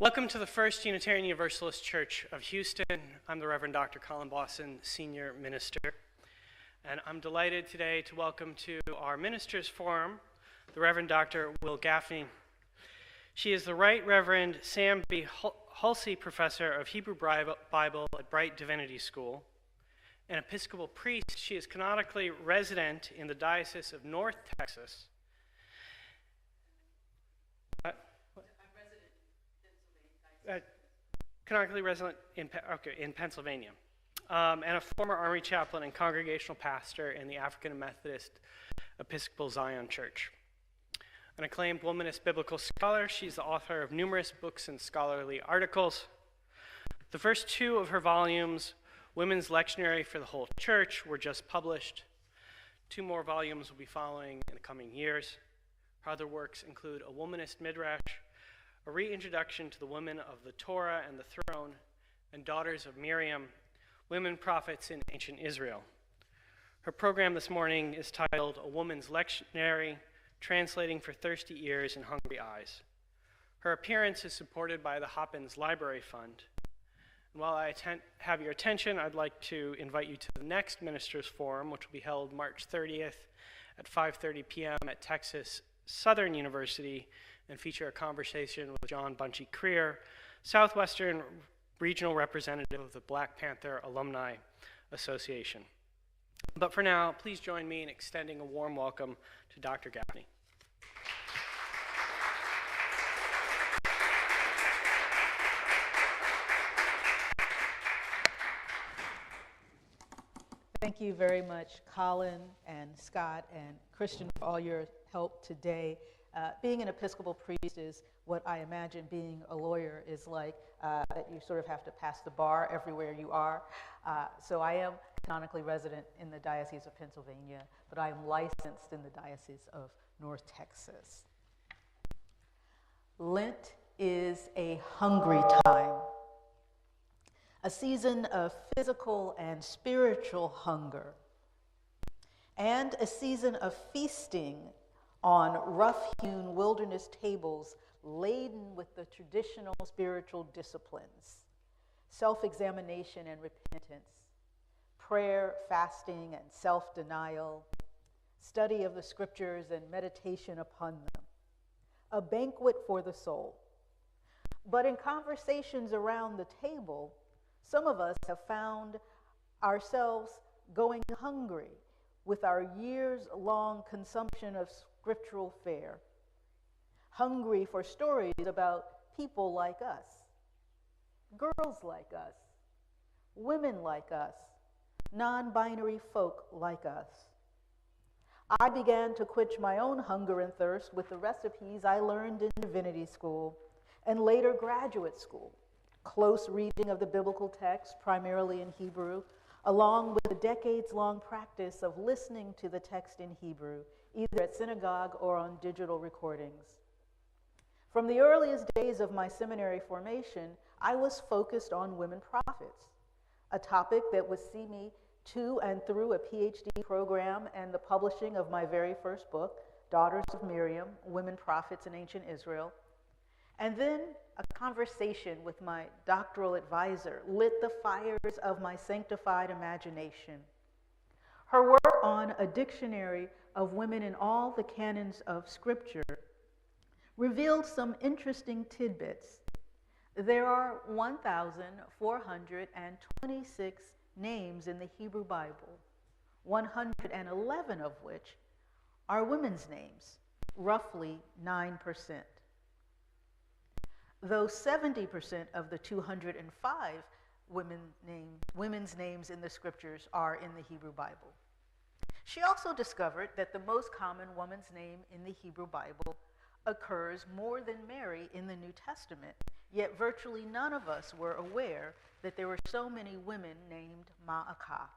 Welcome to the First Unitarian Universalist Church of Houston. I'm the Reverend Dr. Colin Bosson, Senior Minister. And I'm delighted today to welcome to our Ministers Forum the Reverend Dr. Wil Gafney. She is the Right Reverend Sam B. Hulsey Professor of Hebrew Bible at Bright Divinity School. An Episcopal priest, she is canonically resident in the Diocese of North Texas. Canonically resident in Pennsylvania, and a former Army chaplain and congregational pastor in the African Methodist Episcopal Zion Church. An acclaimed womanist biblical scholar, she's the author of numerous books and scholarly articles. The first two of her volumes, Women's Lectionary for the Whole Church, were just published. 2 more volumes will be following in the coming years. Her other works include a Womanist Midrash, a reintroduction to the women of the Torah and the throne, and daughters of Miriam, women prophets in ancient Israel. Her program this morning is titled A Woman's Lectionary, Translating for Thirsty Ears and Hungry Eyes. Her appearance is supported by the Hopkins Library Fund. And while I have your attention, I'd like to invite you to the next Ministers Forum, which will be held March 30th at 5:30 p.m. at Texas Southern University, and feature a conversation with John Bunchy Creer, Southwestern Regional Representative of the Black Panther Alumni Association. But for now, please join me in extending a warm welcome to Dr. Gafney. Thank you very much, Colin and Scott and Christian, for all your help today. Being an Episcopal priest is what I imagine being a lawyer is like, that you sort of have to pass the bar everywhere you are. So I am canonically resident in the Diocese of Pennsylvania, but I am licensed in the Diocese of North Texas. Lent is a hungry time, a season of physical and spiritual hunger, and a season of feasting on rough-hewn wilderness tables laden with the traditional spiritual disciplines, self-examination and repentance, prayer, fasting, and self-denial, study of the scriptures and meditation upon them, a banquet for the soul. But in conversations around the table, some of us have found ourselves going hungry with our years-long consumption of scriptural fare, hungry for stories about people like us, girls like us, women like us, non-binary folk like us. I began to quench my own hunger and thirst with the recipes I learned in divinity school and later graduate school, close reading of the biblical text, primarily in Hebrew, along with a decades-long practice of listening to the text in Hebrew, either at synagogue or on digital recordings. From the earliest days of my seminary formation, I was focused on women prophets, a topic that would see me to and through a PhD program and the publishing of my very first book, Daughters of Miriam, Women Prophets in Ancient Israel. And then a conversation with my doctoral advisor lit the fires of my sanctified imagination. Her work on a dictionary of women in all the canons of Scripture revealed some interesting tidbits. There are 1,426 names in the Hebrew Bible, 111 of which are women's names, roughly 9%. Though 70% of the 205 women's names in the scriptures are in the Hebrew Bible. She also discovered that the most common woman's name in the Hebrew Bible occurs more than Mary in the New Testament, yet virtually none of us were aware that there were so many women named Ma'akah.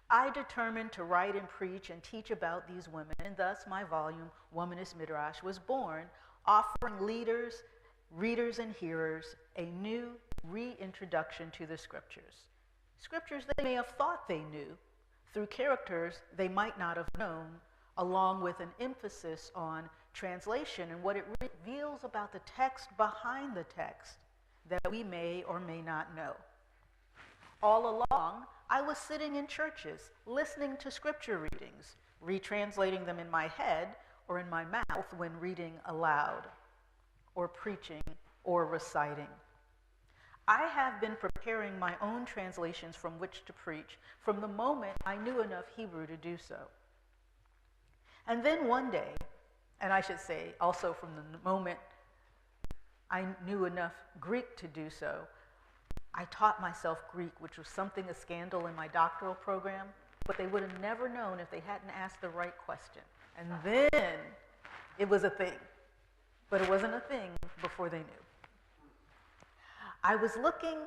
I determined to write and preach and teach about these women, and thus my volume, Womanist Midrash, was born, offering leaders, readers, and hearers a new reintroduction to the scriptures. Scriptures they may have thought they knew, through characters they might not have known, along with an emphasis on translation and what it reveals about the text behind the text that we may or may not know. All along, I was sitting in churches, listening to scripture readings, retranslating them in my head or in my mouth when reading aloud, or preaching, or reciting. I have been preparing my own translations from which to preach from the moment I knew enough Hebrew to do so. And then one day, and I should say also from the moment I knew enough Greek to do so, I taught myself Greek, which was something a scandal in my doctoral program, but they would have never known if they hadn't asked the right question. And then it was a thing, but it wasn't a thing before they knew. I was looking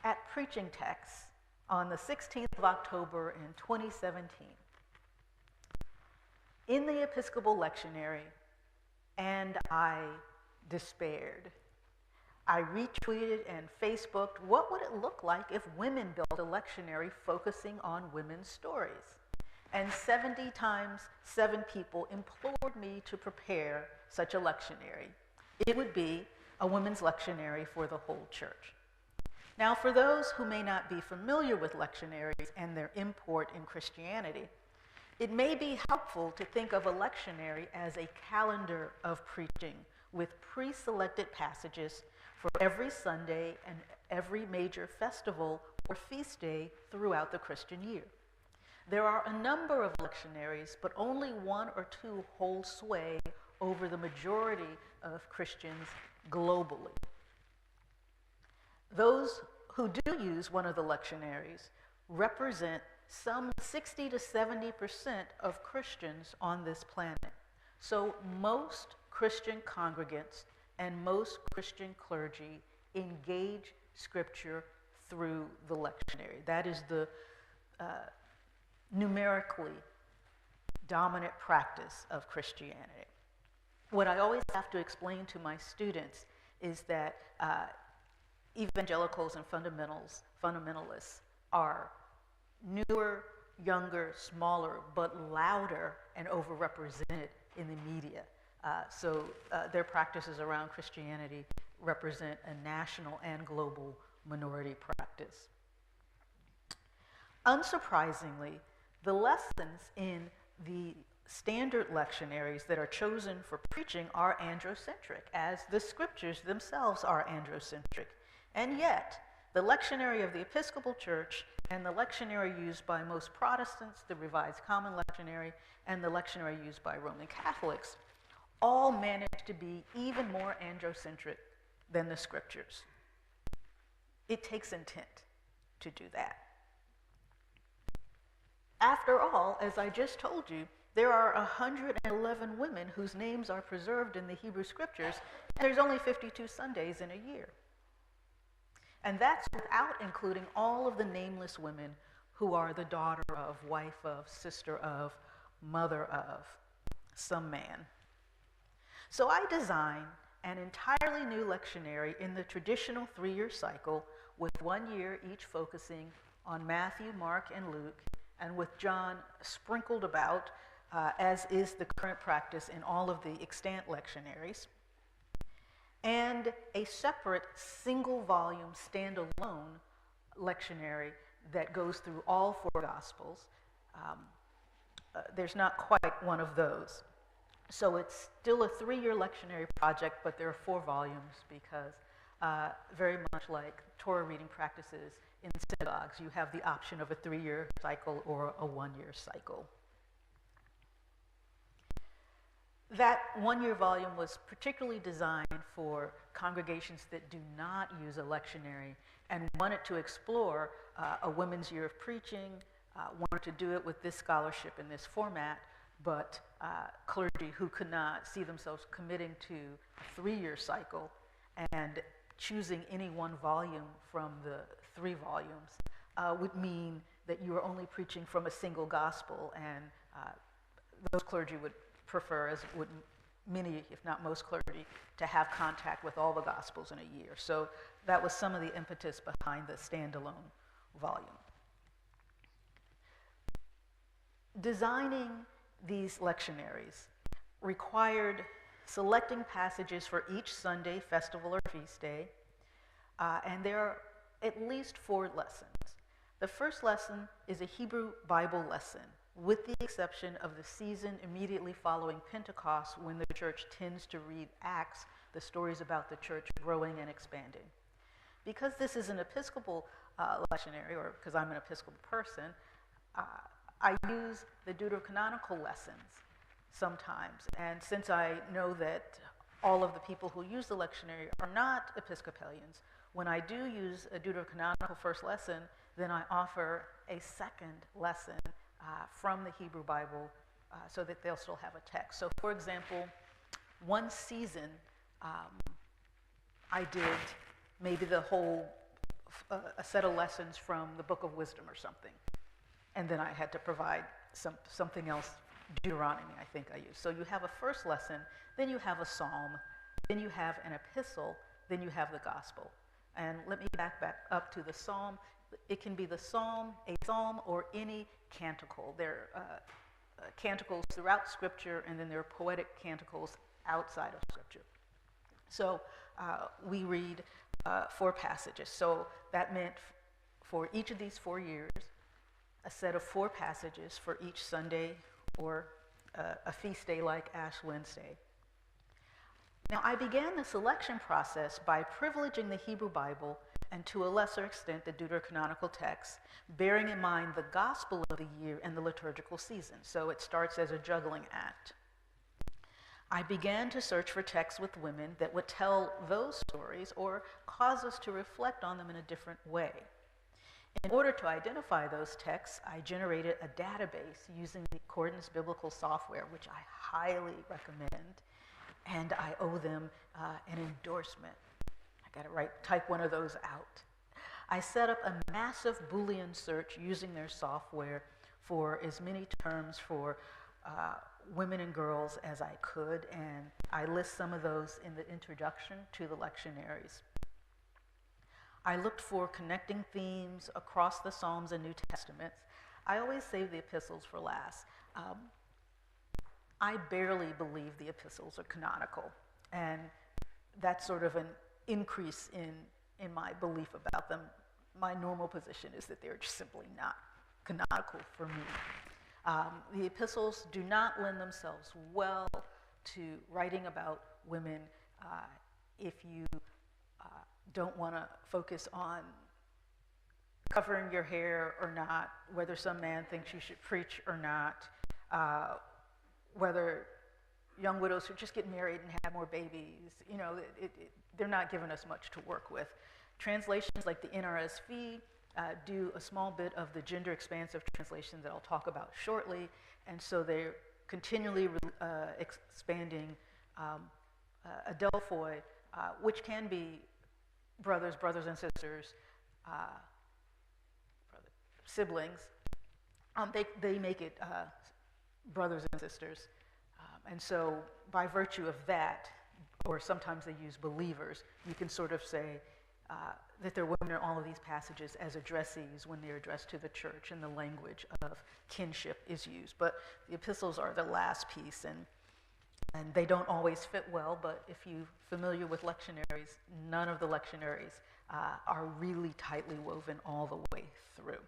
at preaching texts on the 16th of October in 2017 in the Episcopal Lectionary, and I despaired. I retweeted and Facebooked, what would it look like if women built a lectionary focusing on women's stories? And 70 times 7 people implored me to prepare such a lectionary. It would be a women's lectionary for the whole church. Now, for those who may not be familiar with lectionaries and their import in Christianity, it may be helpful to think of a lectionary as a calendar of preaching with pre-selected passages for every Sunday and every major festival or feast day throughout the Christian year. There are a number of lectionaries, but only 1 or 2 hold sway over the majority of Christians globally. Those who do use one of the lectionaries represent some 60 to 70% of Christians on this planet. So most Christian congregants and most Christian clergy engage Scripture through the lectionary. That is the numerically dominant practice of Christianity. What I always have to explain to my students is that evangelicals and fundamentalists are newer, younger, smaller, but louder and overrepresented in the media. So their practices around Christianity represent a national and global minority practice. Unsurprisingly, the lessons in the standard lectionaries that are chosen for preaching are androcentric, as the scriptures themselves are androcentric. And yet, the lectionary of the Episcopal Church and the lectionary used by most Protestants, the Revised Common Lectionary, and the lectionary used by Roman Catholics, all manage to be even more androcentric than the scriptures. It takes intent to do that. After all, as I just told you, there are 111 women whose names are preserved in the Hebrew Scriptures, and there's only 52 Sundays in a year. And that's without including all of the nameless women who are the daughter of, wife of, sister of, mother of some man. So I designed an entirely new lectionary in the traditional 3-year cycle, with 1 year each focusing on Matthew, Mark, and Luke, and with John sprinkled about, as is the current practice in all of the extant lectionaries, and a separate single-volume, standalone lectionary that goes through all 4 Gospels. There's not quite one of those. So it's still a 3-year lectionary project, but there are 4 volumes because very much like Torah reading practices in synagogues, you have the option of a 3-year cycle or a 1-year cycle. That 1-year volume was particularly designed for congregations that do not use a lectionary and wanted to explore a women's year of preaching, wanted to do it with this scholarship in this format, but clergy who could not see themselves committing to a 3-year cycle and choosing any one volume from the 3 volumes would mean that you are only preaching from a single gospel, and those clergy would prefer, as would many, if not most clergy, to have contact with all the gospels in a year. So that was some of the impetus behind the standalone volume. Designing these lectionaries required selecting passages for each Sunday, festival, or feast day, and there are at least 4 lessons. The first lesson is a Hebrew Bible lesson, with the exception of the season immediately following Pentecost, when the church tends to read Acts, the stories about the church growing and expanding. Because this is an Episcopal lectionary, or because I'm an Episcopal person, I use the deuterocanonical lessons sometimes. And since I know that all of the people who use the lectionary are not Episcopalians, when I do use a deuterocanonical first lesson, then I offer a second lesson from the Hebrew Bible so that they'll still have a text. So for example, one season I did maybe the whole, a set of lessons from the Book of Wisdom or something. And then I had to provide something else, Deuteronomy, I think I used. So you have a first lesson, then you have a psalm, then you have an epistle, then you have the gospel. And let me back up to the psalm. It can be the psalm, a psalm, or any canticle. There are canticles throughout Scripture, and then there are poetic canticles outside of Scripture. So we read 4 passages. So that meant for each of these 4 years, a set of 4 passages for each Sunday or a feast day like Ash Wednesday. Now, I began the selection process by privileging the Hebrew Bible and to a lesser extent the deuterocanonical texts, bearing in mind the gospel of the year and the liturgical season. So it starts as a juggling act. I began to search for texts with women that would tell those stories or cause us to reflect on them in a different way. In order to identify those texts, I generated a database using the Accordance Biblical software, which I highly recommend, and I owe them an endorsement. I got to type one of those out. I set up a massive Boolean search using their software for as many terms for women and girls as I could, and I list some of those in the introduction to the lectionaries. I looked for connecting themes across the Psalms and New Testaments. I always save the epistles for last. I barely believe the epistles are canonical, and that's sort of an increase in my belief about them. My normal position is that they're just simply not canonical for me. The epistles do not lend themselves well to writing about women if you don't want to focus on covering your hair or not, whether some man thinks you should preach or not, whether young widows should just get married and have more babies. You know, they're not giving us much to work with. Translations like the NRSV do a small bit of the gender expansive translation that I'll talk about shortly, and so they're continually expanding Adelphoi, which can be brothers and sisters, siblings. They make it brothers and sisters, and so by virtue of that, or sometimes they use believers, you can sort of say that there are women in all of these passages as addressees when they're addressed to the church, and the language of kinship is used. But the epistles are the last piece, and they don't always fit well, but if you're familiar with lectionaries, none of the lectionaries are really tightly woven all the way through.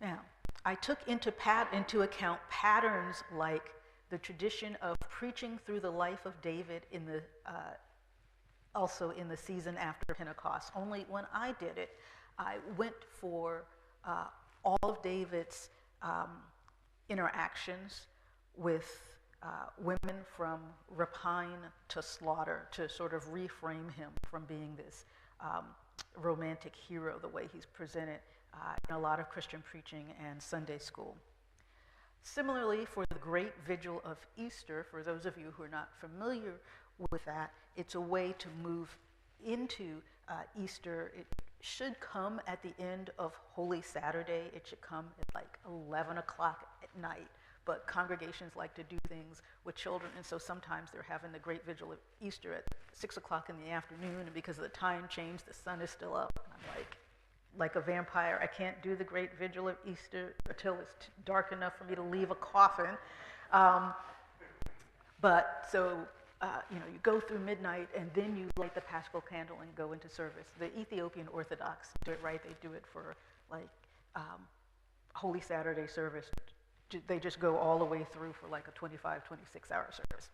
Now, I took into account patterns like the tradition of preaching through the life of David also in the season after Pentecost. Only when I did it, I went for all of David's interactions with women from rapine to slaughter, to sort of reframe him from being this romantic hero the way he's presented in a lot of Christian preaching and Sunday school. Similarly, for the great vigil of Easter, for those of you who are not familiar with that, it's a way to move into Easter. It should come at the end of Holy Saturday. It should come at like 11 o'clock at night. But congregations like to do things with children, and so sometimes they're having the great vigil of Easter at 6 o'clock in the afternoon, and because of the time change, the sun is still up. And I'm like, like a vampire. I can't do the great vigil of Easter until it's dark enough for me to leave a coffin. But so, you go through midnight and then you light the Paschal candle and go into service. The Ethiopian Orthodox do it right. They do it for like Holy Saturday service. They just go all the way through for like a 25, 26-hour service.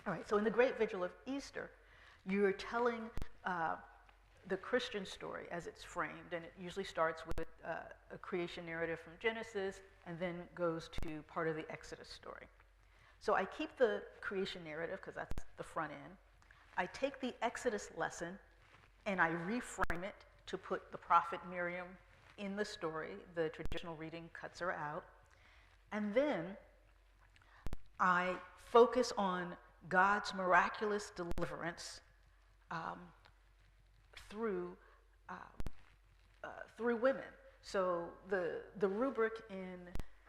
All right, so in the Great Vigil of Easter, you're telling the Christian story as it's framed, and it usually starts with a creation narrative from Genesis and then goes to part of the Exodus story. So I keep the creation narrative because that's the front end. I take the Exodus lesson and I reframe it to put the prophet Miriam in the story. The traditional reading cuts her out. And then I focus on God's miraculous deliverance through women. So the rubric in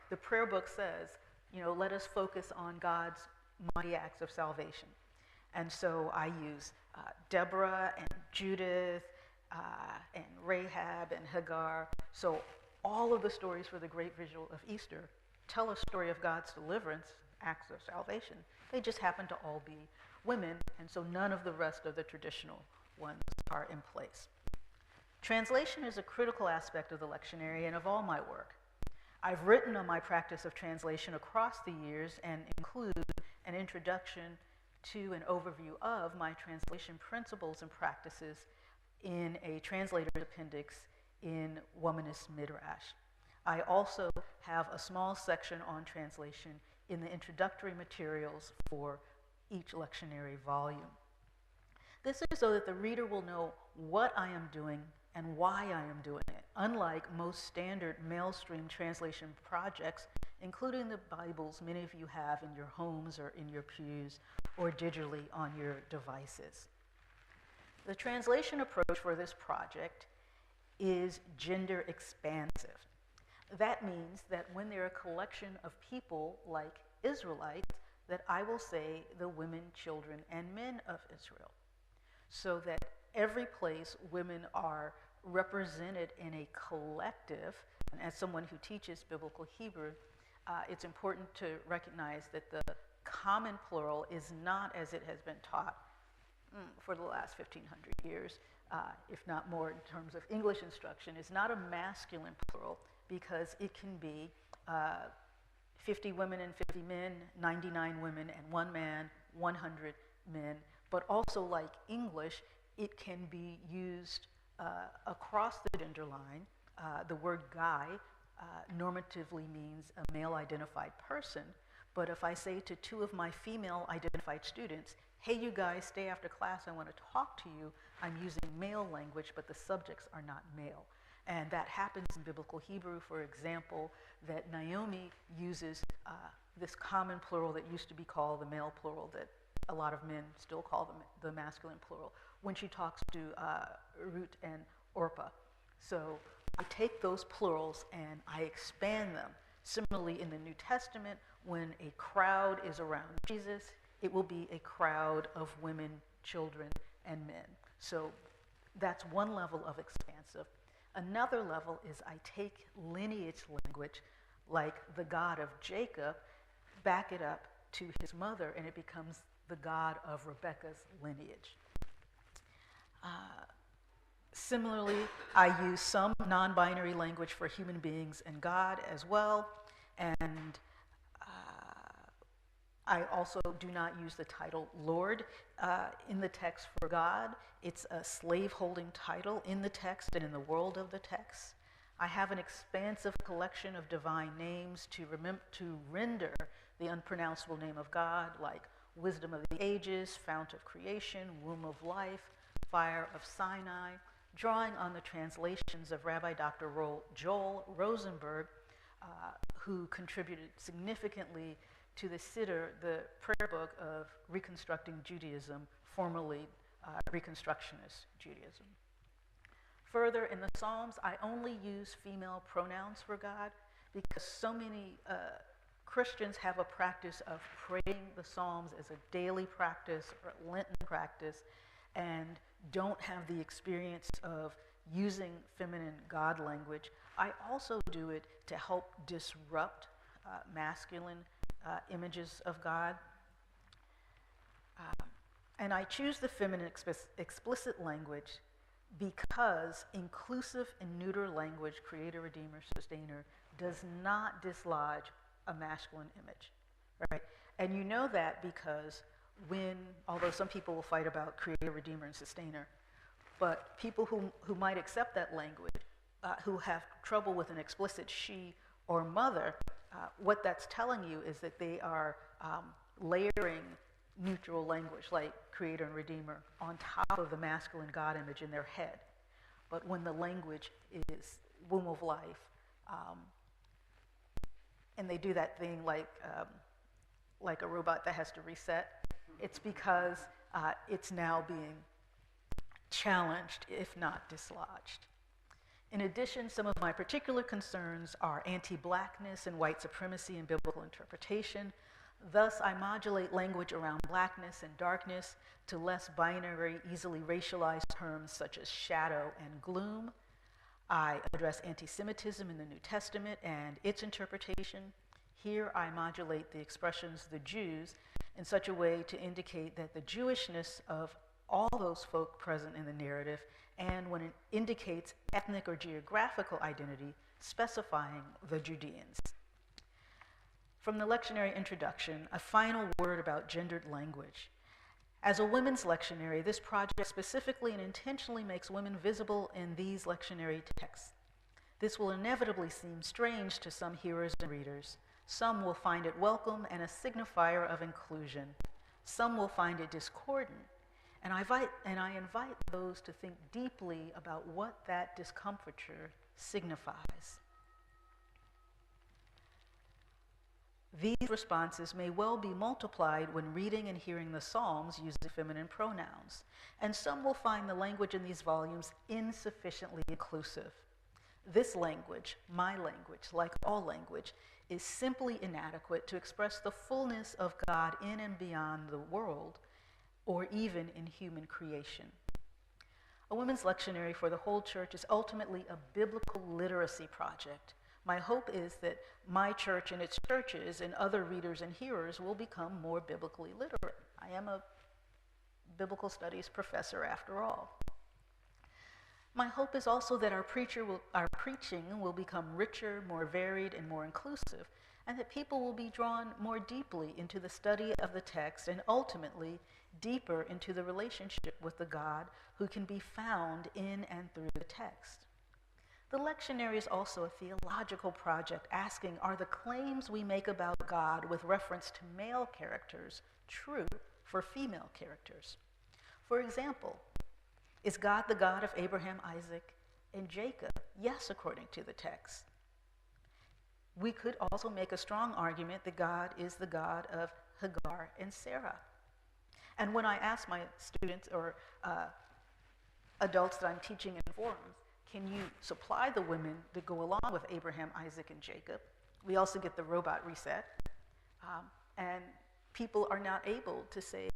the prayer book says, let us focus on God's mighty acts of salvation. And so I use Deborah and Judith and Rahab and Hagar. So all of the stories for the Great Vigil of Easter tell a story of God's deliverance, acts of salvation. They just happen to all be women, and so none of the rest of the traditional ones are in place. Translation is a critical aspect of the lectionary and of all my work. I've written on my practice of translation across the years and include an introduction to an overview of my translation principles and practices in a translator's appendix in Womanist Midrash. I also have a small section on translation in the introductory materials for each lectionary volume. This is so that the reader will know what I am doing and why I am doing it, unlike most standard mail-stream translation projects, including the Bibles many of you have in your homes or in your pews or digitally on your devices. The translation approach for this project is gender expansive. That means that when they're a collection of people like Israelites, that I will say the women, children, and men of Israel, so that every place women are represented in a collective. And as someone who teaches biblical Hebrew, it's important to recognize that the common plural is not as it has been taught for the last 1,500 years, if not more in terms of English instruction, is not a masculine plural, because it can be 50 women and 50 men, 99 women and 1 man, 100 men. But also, like English, it can be used across the gender line. The word guy normatively means a male-identified person. But if I say to 2 of my female-identified students, hey, you guys, stay after class, I want to talk to you, I'm using male language, but the subjects are not male. And that happens in biblical Hebrew, for example, that Naomi uses this common plural that used to be called the male plural, that a lot of men still call the masculine plural, when she talks to Ruth and Orpah. So I take those plurals and I expand them. Similarly, in the New Testament, when a crowd is around Jesus, it will be a crowd of women, children, and men. So that's one level of expansive. Another level is I take lineage language, like the God of Jacob, back it up to his mother, and it becomes the God of Rebekah's lineage. Similarly, I use some non-binary language for human beings and God as well, and I also do not use the title Lord in the text for God. It's a slave-holding title in the text and in the world of the text. I have an expansive collection of divine names to render the unpronounceable name of God, like Wisdom of the Ages, Fount of Creation, Womb of Life, Fire of Sinai, drawing on the translations of Rabbi Dr. Joel Rosenberg, who contributed significantly to the Siddur, the prayer book of Reconstructing Judaism, formerly Reconstructionist Judaism. Further, in the Psalms, I only use female pronouns for God because so many Christians have a practice of praying the Psalms as a daily practice or Lenten practice, and don't have the experience of using feminine God language, I also do it to help disrupt masculine images of God. And I choose the feminine explicit language because inclusive and neuter language, creator, redeemer, sustainer, does not dislodge a masculine image, right? And you know that because although some people will fight about creator, redeemer, and sustainer, but people who might accept that language, who have trouble with an explicit she or mother, what that's telling you is that they are layering neutral language like creator and redeemer on top of the masculine God image in their head. But when the language is womb of life, and they do that thing like a robot that has to reset, it's because it's now being challenged, if not dislodged. In addition, some of my particular concerns are anti-blackness and white supremacy in biblical interpretation. Thus, I modulate language around blackness and darkness to less binary, easily racialized terms such as shadow and gloom. I address anti-Semitism in the New Testament and its interpretation. Here, I modulate the expressions "the Jews" in such a way to indicate that the Jewishness of all those folk present in the narrative, and when it indicates ethnic or geographical identity, specifying the Judeans. From the lectionary introduction, a final word about gendered language. As a women's lectionary, this project specifically and intentionally makes women visible in these lectionary texts. This will inevitably seem strange to some hearers and readers. Some will find it welcome and a signifier of inclusion. Some will find it discordant. And I invite those to think deeply about what that discomfiture signifies. These responses may well be multiplied when reading and hearing the Psalms using feminine pronouns, and some will find the language in these volumes insufficiently inclusive. This language, my language, like all language, is simply inadequate to express the fullness of God in and beyond the world, or even in human creation. A women's lectionary for the whole church is ultimately a biblical literacy project. My hope is that my church and its churches and other readers and hearers will become more biblically literate. I am a biblical studies professor after all. My hope is also that our preaching will become richer, more varied, and more inclusive, and that people will be drawn more deeply into the study of the text and ultimately deeper into the relationship with the God who can be found in and through the text. The lectionary is also a theological project asking, are the claims we make about God with reference to male characters true for female characters? For example, is God the God of Abraham, Isaac, and Jacob? Yes, according to the text. We could also make a strong argument that God is the God of Hagar and Sarah. And when I ask my students or adults that I'm teaching in forums, can you supply the women that go along with Abraham, Isaac, and Jacob? We also get the robot reset. And people are not able to say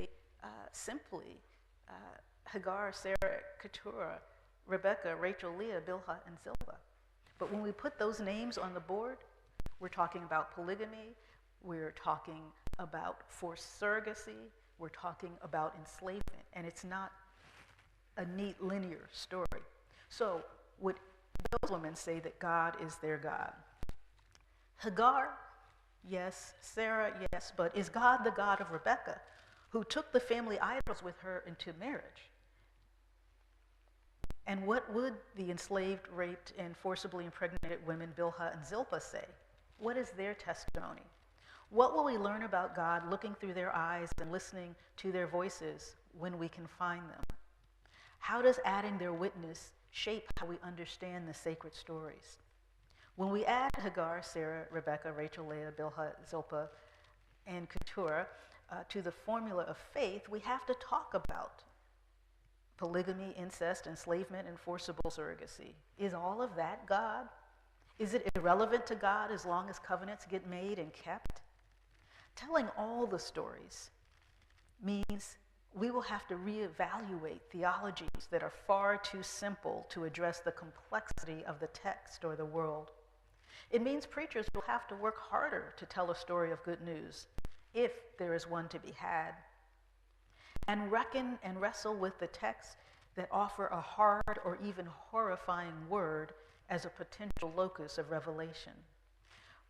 simply Hagar, Sarah, Keturah, Rebecca, Rachel, Leah, Bilhah, and Zilpah. But when we put those names on the board, we're talking about polygamy, we're talking about forced surrogacy, we're talking about enslavement, and it's not a neat linear story. So would those women say that God is their God? Hagar, yes. Sarah, yes. But is God the God of Rebecca, who took the family idols with her into marriage? And what would the enslaved, raped, and forcibly impregnated women Bilhah and Zilpah say? What is their testimony? What will we learn about God looking through their eyes and listening to their voices when we can find them? How does adding their witness shape how we understand the sacred stories? When we add Hagar, Sarah, Rebecca, Rachel, Leah, Bilhah, Zilpah, and Keturah to the formula of faith, we have to talk about polygamy, incest, enslavement, and forcible surrogacy. Is all of that God? Is it irrelevant to God as long as covenants get made and kept? Telling all the stories means we will have to reevaluate theologies that are far too simple to address the complexity of the text or the world. It means preachers will have to work harder to tell a story of good news, if there is one to be had, and reckon and wrestle with the texts that offer a hard or even horrifying word as a potential locus of revelation.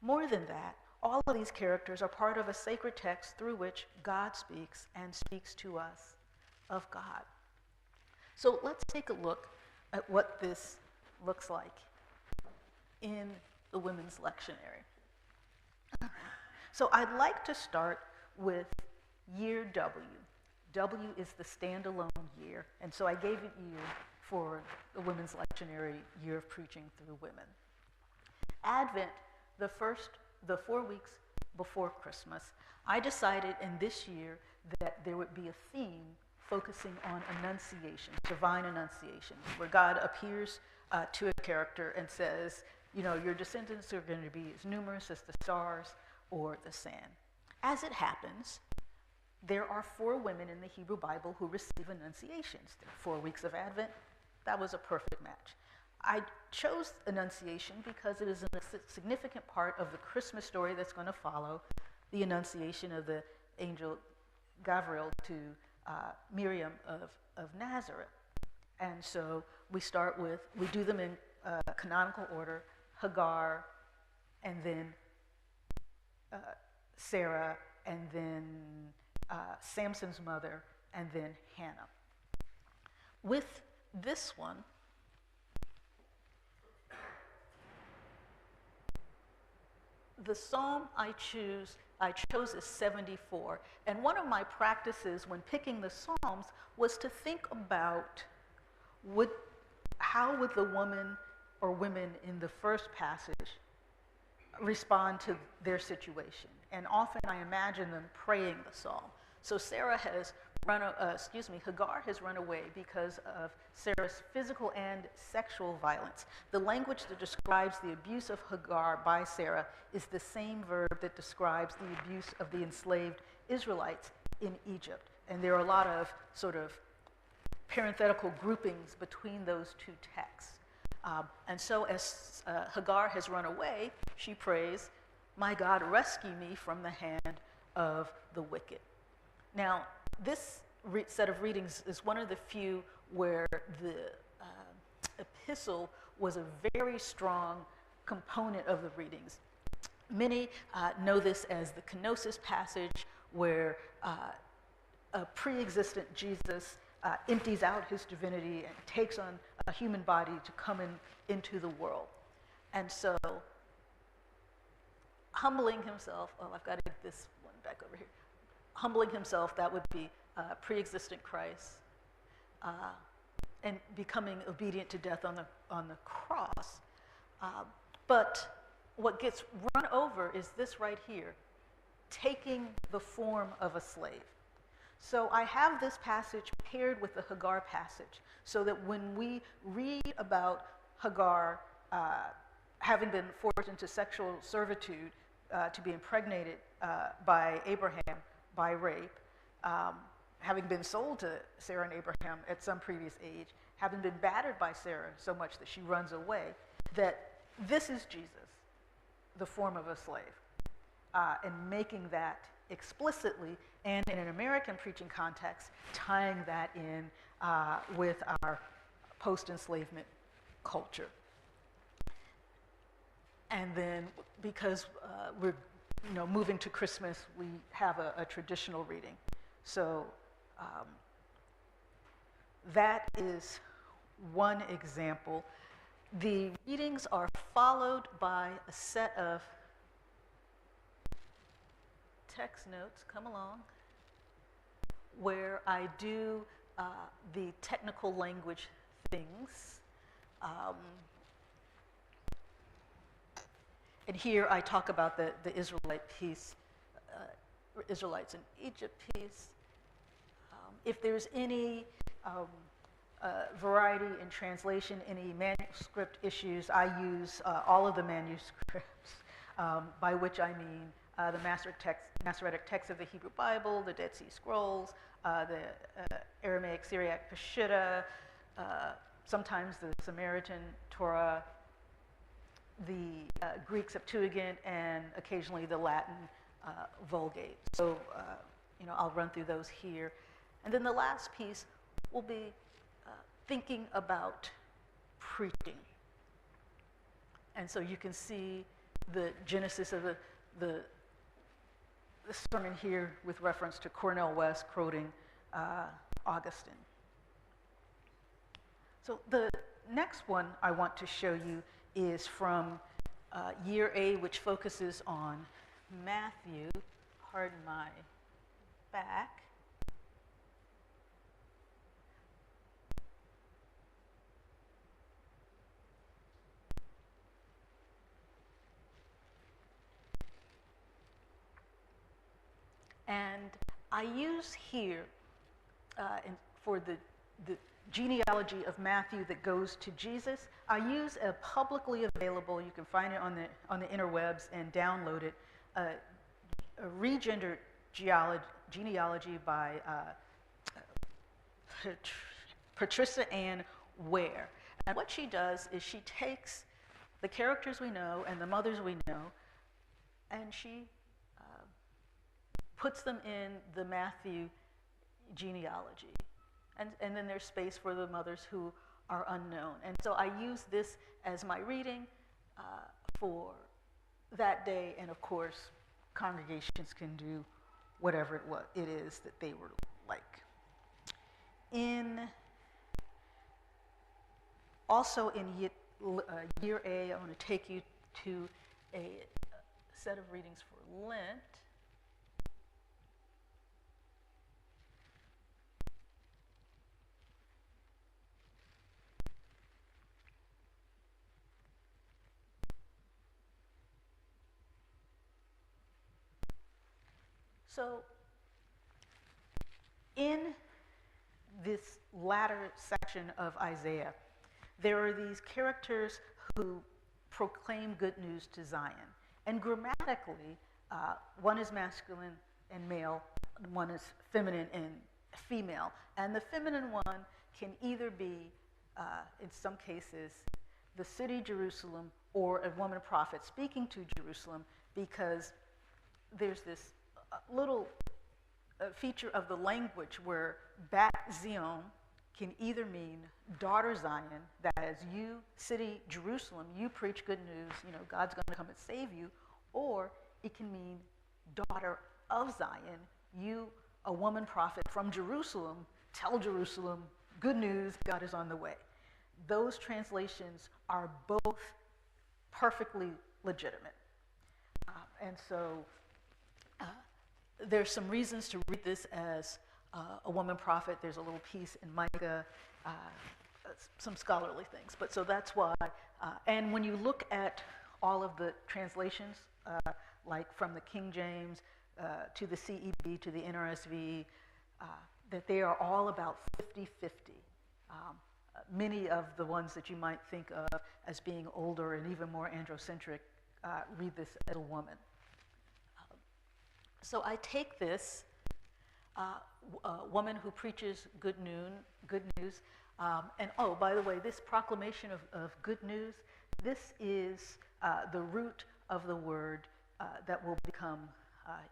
More than that, all of these characters are part of a sacred text through which God speaks and speaks to us of God. So let's take a look at what this looks like in the Women's Lectionary. So I'd like to start with year W. W is the standalone year, and so I gave it year for the Women's Lectionary, Year of Preaching Through Women. Advent, the 4 weeks before Christmas, I decided in this year that there would be a theme focusing on Annunciation, divine Annunciation, where God appears to a character and says, you know, your descendants are going to be as numerous as the stars or the sand. As it happens, there are 4 women in the Hebrew Bible who receive Annunciations. There are 4 weeks of Advent. That was a perfect match. I chose Annunciation because it is a significant part of the Christmas story that's going to follow the Annunciation of the angel Gabriel to Miriam of Nazareth. And so we do them in canonical order, Hagar, and then Sarah, and then Samson's mother, and then Hannah. With this one, the psalm I chose is 74. And one of my practices when picking the psalms was to think about how would the woman or women in the first passage respond to their situation. And often I imagine them praying the psalm. So Hagar has run away because of Sarah's physical and sexual violence. The language that describes the abuse of Hagar by Sarah is the same verb that describes the abuse of the enslaved Israelites in Egypt. And there are a lot of sort of parenthetical groupings between those two texts. And so as Hagar has run away, she prays, "My God, rescue me from the hand of the wicked." Now, this set of readings is one of the few where the epistle was a very strong component of the readings. Many know this as the kenosis passage, where a pre-existent Jesus empties out his divinity and takes on a human body to come into the world. And so, humbling himself, I've got to get this one back over here. Humbling himself, that would be pre-existent Christ, and becoming obedient to death on the cross. But what gets run over is this right here, taking the form of a slave. So I have this passage paired with the Hagar passage, so that when we read about Hagar having been forced into sexual servitude to be impregnated by Abraham by rape, having been sold to Sarah and Abraham at some previous age, having been battered by Sarah so much that she runs away, that this is Jesus, the form of a slave, and making that explicitly, and in an American preaching context, tying that in with our post-enslavement culture. And then, because we're moving to Christmas, we have a traditional reading. So that is one example. The readings are followed by a set of text notes, come along, where I do the technical language things. And here I talk about the Israelite piece, Israelites in Egypt piece. If there's any variety in translation, any manuscript issues, I use all of the manuscripts, by which I mean the Masoretic text of the Hebrew Bible, the Dead Sea Scrolls, the Aramaic Syriac Peshitta, sometimes the Samaritan Torah, the Greek Septuagint, and occasionally the Latin Vulgate. So, I'll run through those here. And then the last piece will be thinking about preaching. And so you can see the genesis of the sermon here with reference to Cornel West quoting Augustine. So the next one I want to show you is from Year A, which focuses on Matthew. Pardon my back. And I use here, for the genealogy of Matthew that goes to Jesus, I use a publicly available, you can find it on the interwebs and download it, a regendered genealogy by Patricia Ann Ware. And what she does is she takes the characters we know and the mothers we know, and she puts them in the Matthew genealogy. And then there's space for the mothers who are unknown. And so I use this as my reading for that day, and of course, congregations can do whatever it is that they were like. Also in Year A, I want to take you to a set of readings for Lent. So in this latter section of Isaiah, there are these characters who proclaim good news to Zion. And grammatically, one is masculine and male, one is feminine and female. And the feminine one can either be, in some cases, the city Jerusalem or a woman prophet speaking to Jerusalem, because there's this little feature of the language where Bat Zion can either mean daughter Zion, that is, you, city Jerusalem, you preach good news, God's going to come and save you, or it can mean daughter of Zion, you, a woman prophet from Jerusalem, tell Jerusalem, good news, God is on the way. Those translations are both perfectly legitimate. And so there's some reasons to read this as a woman prophet. There's a little piece in Micah, some scholarly things. But so that's why. And when you look at all of the translations, like from the King James to the CEB to the NRSV, that they are all about 50-50. Many of the ones that you might think of as being older and even more androcentric read this as a woman. So I take this woman who preaches good news, and oh, by the way, this proclamation of good news, this is the root of the word that will become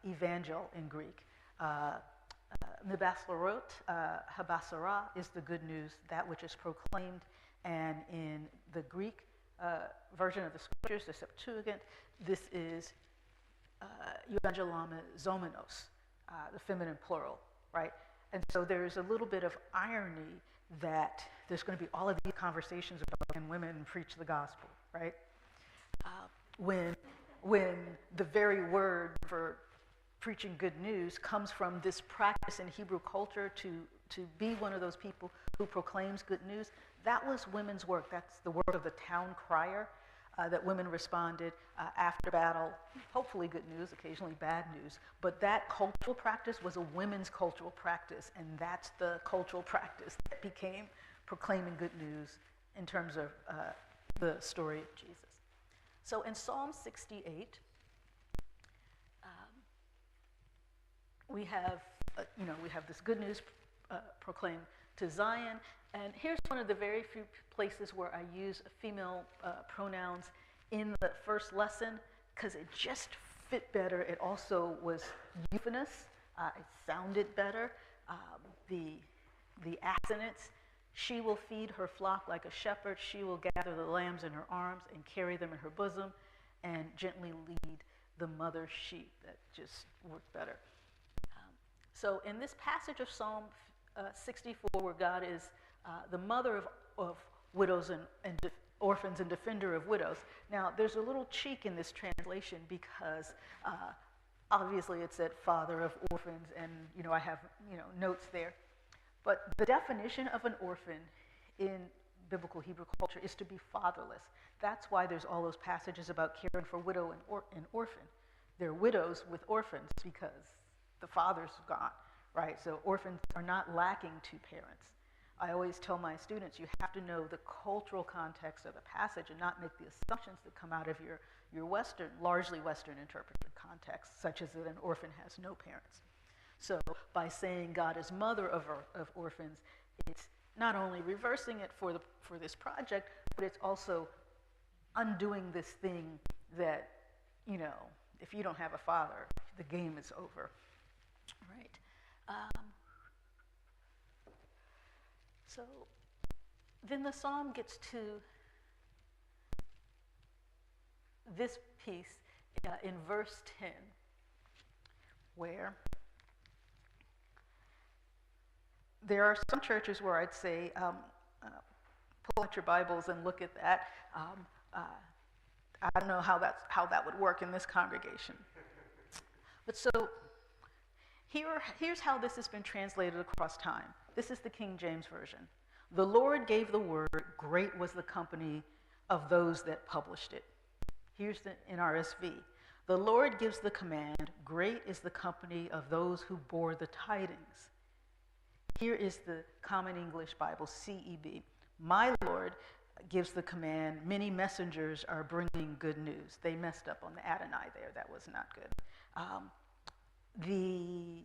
evangel in Greek. Mibaslarot, habasara, is the good news, that which is proclaimed, and in the Greek version of the scriptures, the Septuagint, this is euangelame zomenos, the feminine plural, right? And so there's a little bit of irony that there's going to be all of these conversations about can women preach the gospel, right? When the very word for preaching good news comes from this practice in Hebrew culture to be one of those people who proclaims good news, that was women's work. That's the work of the town crier. That women responded after battle, hopefully good news, occasionally bad news. But that cultural practice was a women's cultural practice, and that's the cultural practice that became proclaiming good news in terms of the story of Jesus. So in Psalm 68, we have, we have this good news proclaimed to Zion. And here's one of the very few places where I use female pronouns in the first lesson, because it just fit better. It also was euphonous. It sounded better. The assonance, she will feed her flock like a shepherd. She will gather the lambs in her arms and carry them in her bosom and gently lead the mother sheep. That just worked better. So in this passage of Psalm 64, where God is the mother of widows and orphans and defender of widows. Now, there's a little cheek in this translation because obviously it said father of orphans, and I have notes there. But the definition of an orphan in biblical Hebrew culture is to be fatherless. That's why there's all those passages about caring for widow and orphan. They're widows with orphans because the father's gone, right? So orphans are not lacking two parents. I always tell my students, you have to know the cultural context of the passage and not make the assumptions that come out of your Western, largely Western interpreted context, such as that an orphan has no parents. So by saying God is mother of orphans, it's not only reversing it for this project, but it's also undoing this thing that, if you don't have a father, the game is over, right? So then the psalm gets to this piece in verse 10, where there are some churches where I'd say, pull out your Bibles and look at that. I don't know how that would work in this congregation. But so here's how this has been translated across time. This is the King James Version. The Lord gave the word, great was the company of those that published it. Here's the NRSV. The Lord gives the command, great is the company of those who bore the tidings. Here is the Common English Bible, CEB. My Lord gives the command, many messengers are bringing good news. They messed up on the Adonai there. That was not good. The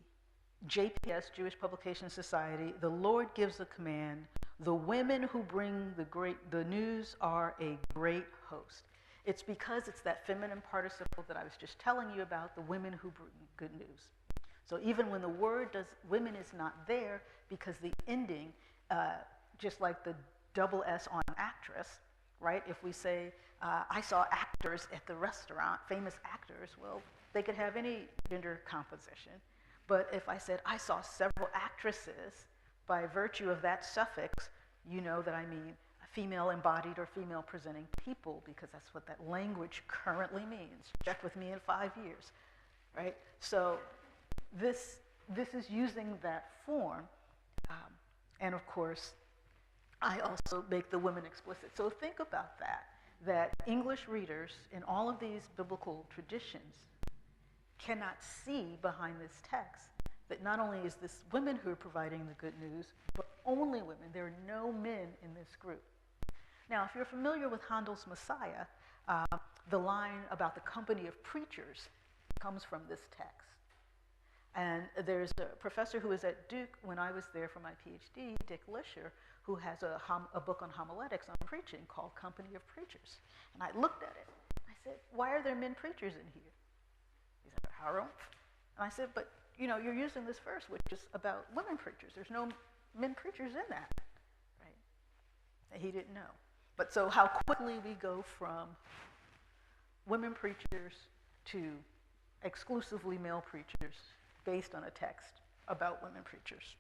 JPS, Jewish Publication Society, the Lord gives the command, the women who bring the news are a great host. It's because it's that feminine participle that I was just telling you about, the women who bring good news. So even when the word women is not there, because the ending, just like the double S on actress, right? If we say, I saw actors at the restaurant, famous actors, well, they could have any gender composition. But if I said, I saw several actresses, by virtue of that suffix, you know that I mean female embodied or female presenting people, because that's what that language currently means. Check with me in 5 years, right? So this is using that form. And of course, I also make the women explicit. So think about that English readers in all of these biblical traditions cannot see behind this text that not only is this women who are providing the good news, but only women. There are no men in this group. Now, if you're familiar with Handel's Messiah, the line about the company of preachers comes from this text. And there's a professor who was at Duke when I was there for my PhD, Dick Lisher, who has a book on homiletics on preaching called Company of Preachers. And I looked at it. I said, why are there men preachers in here? He said, Harold. And I said, but you're using this verse, which is about women preachers. There's no men preachers in that, right? And he didn't know. But so how quickly we go from women preachers to exclusively male preachers based on a text about women preachers.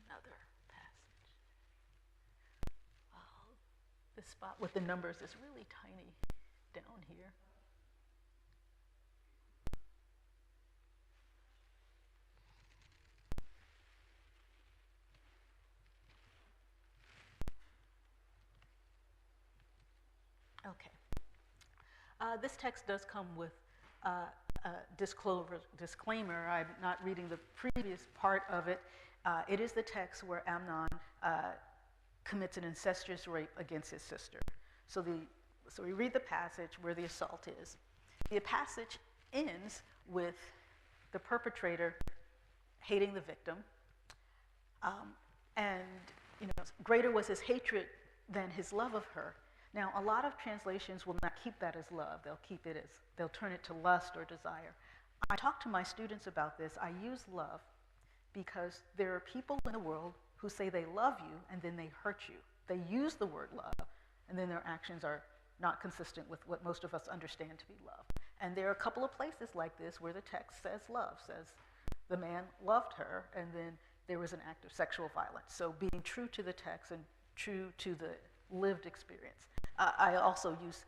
Another passage. Oh, this spot with the numbers is really tiny down here. Okay. This text does come with a disclaimer. I'm not reading the previous part of it. It is the text where Amnon commits an incestuous rape against his sister. So we read the passage where the assault is. The passage ends with the perpetrator hating the victim, and greater was his hatred than his love of her. Now, a lot of translations will not keep that as love. They'll turn it to lust or desire. I talk to my students about this. I use love because there are people in the world who say they love you and then they hurt you. They use the word love and then their actions are not consistent with what most of us understand to be love. And there are a couple of places like this where the text says love, says the man loved her and then there was an act of sexual violence. So being true to the text and true to the lived experience. I also use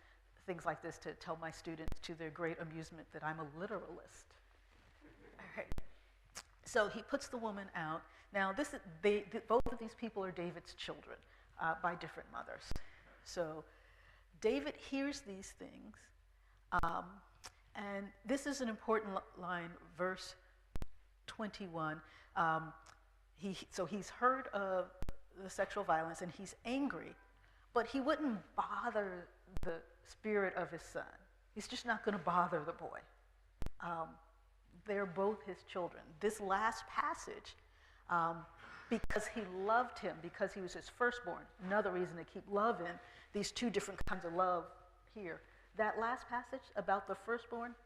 things like this to tell my students, to their great amusement, that I'm a literalist. All right. So he puts the woman out. Now, both of these people are David's children by different mothers. So David hears these things, and this is an important line, verse 21. So he's heard of the sexual violence, and he's angry, but he wouldn't bother the spirit of his son. He's just not going to bother the boy. They're both his children. This last passage, because he loved him, because he was his firstborn, another reason to keep loving these two different kinds of love here. That last passage about the firstborn,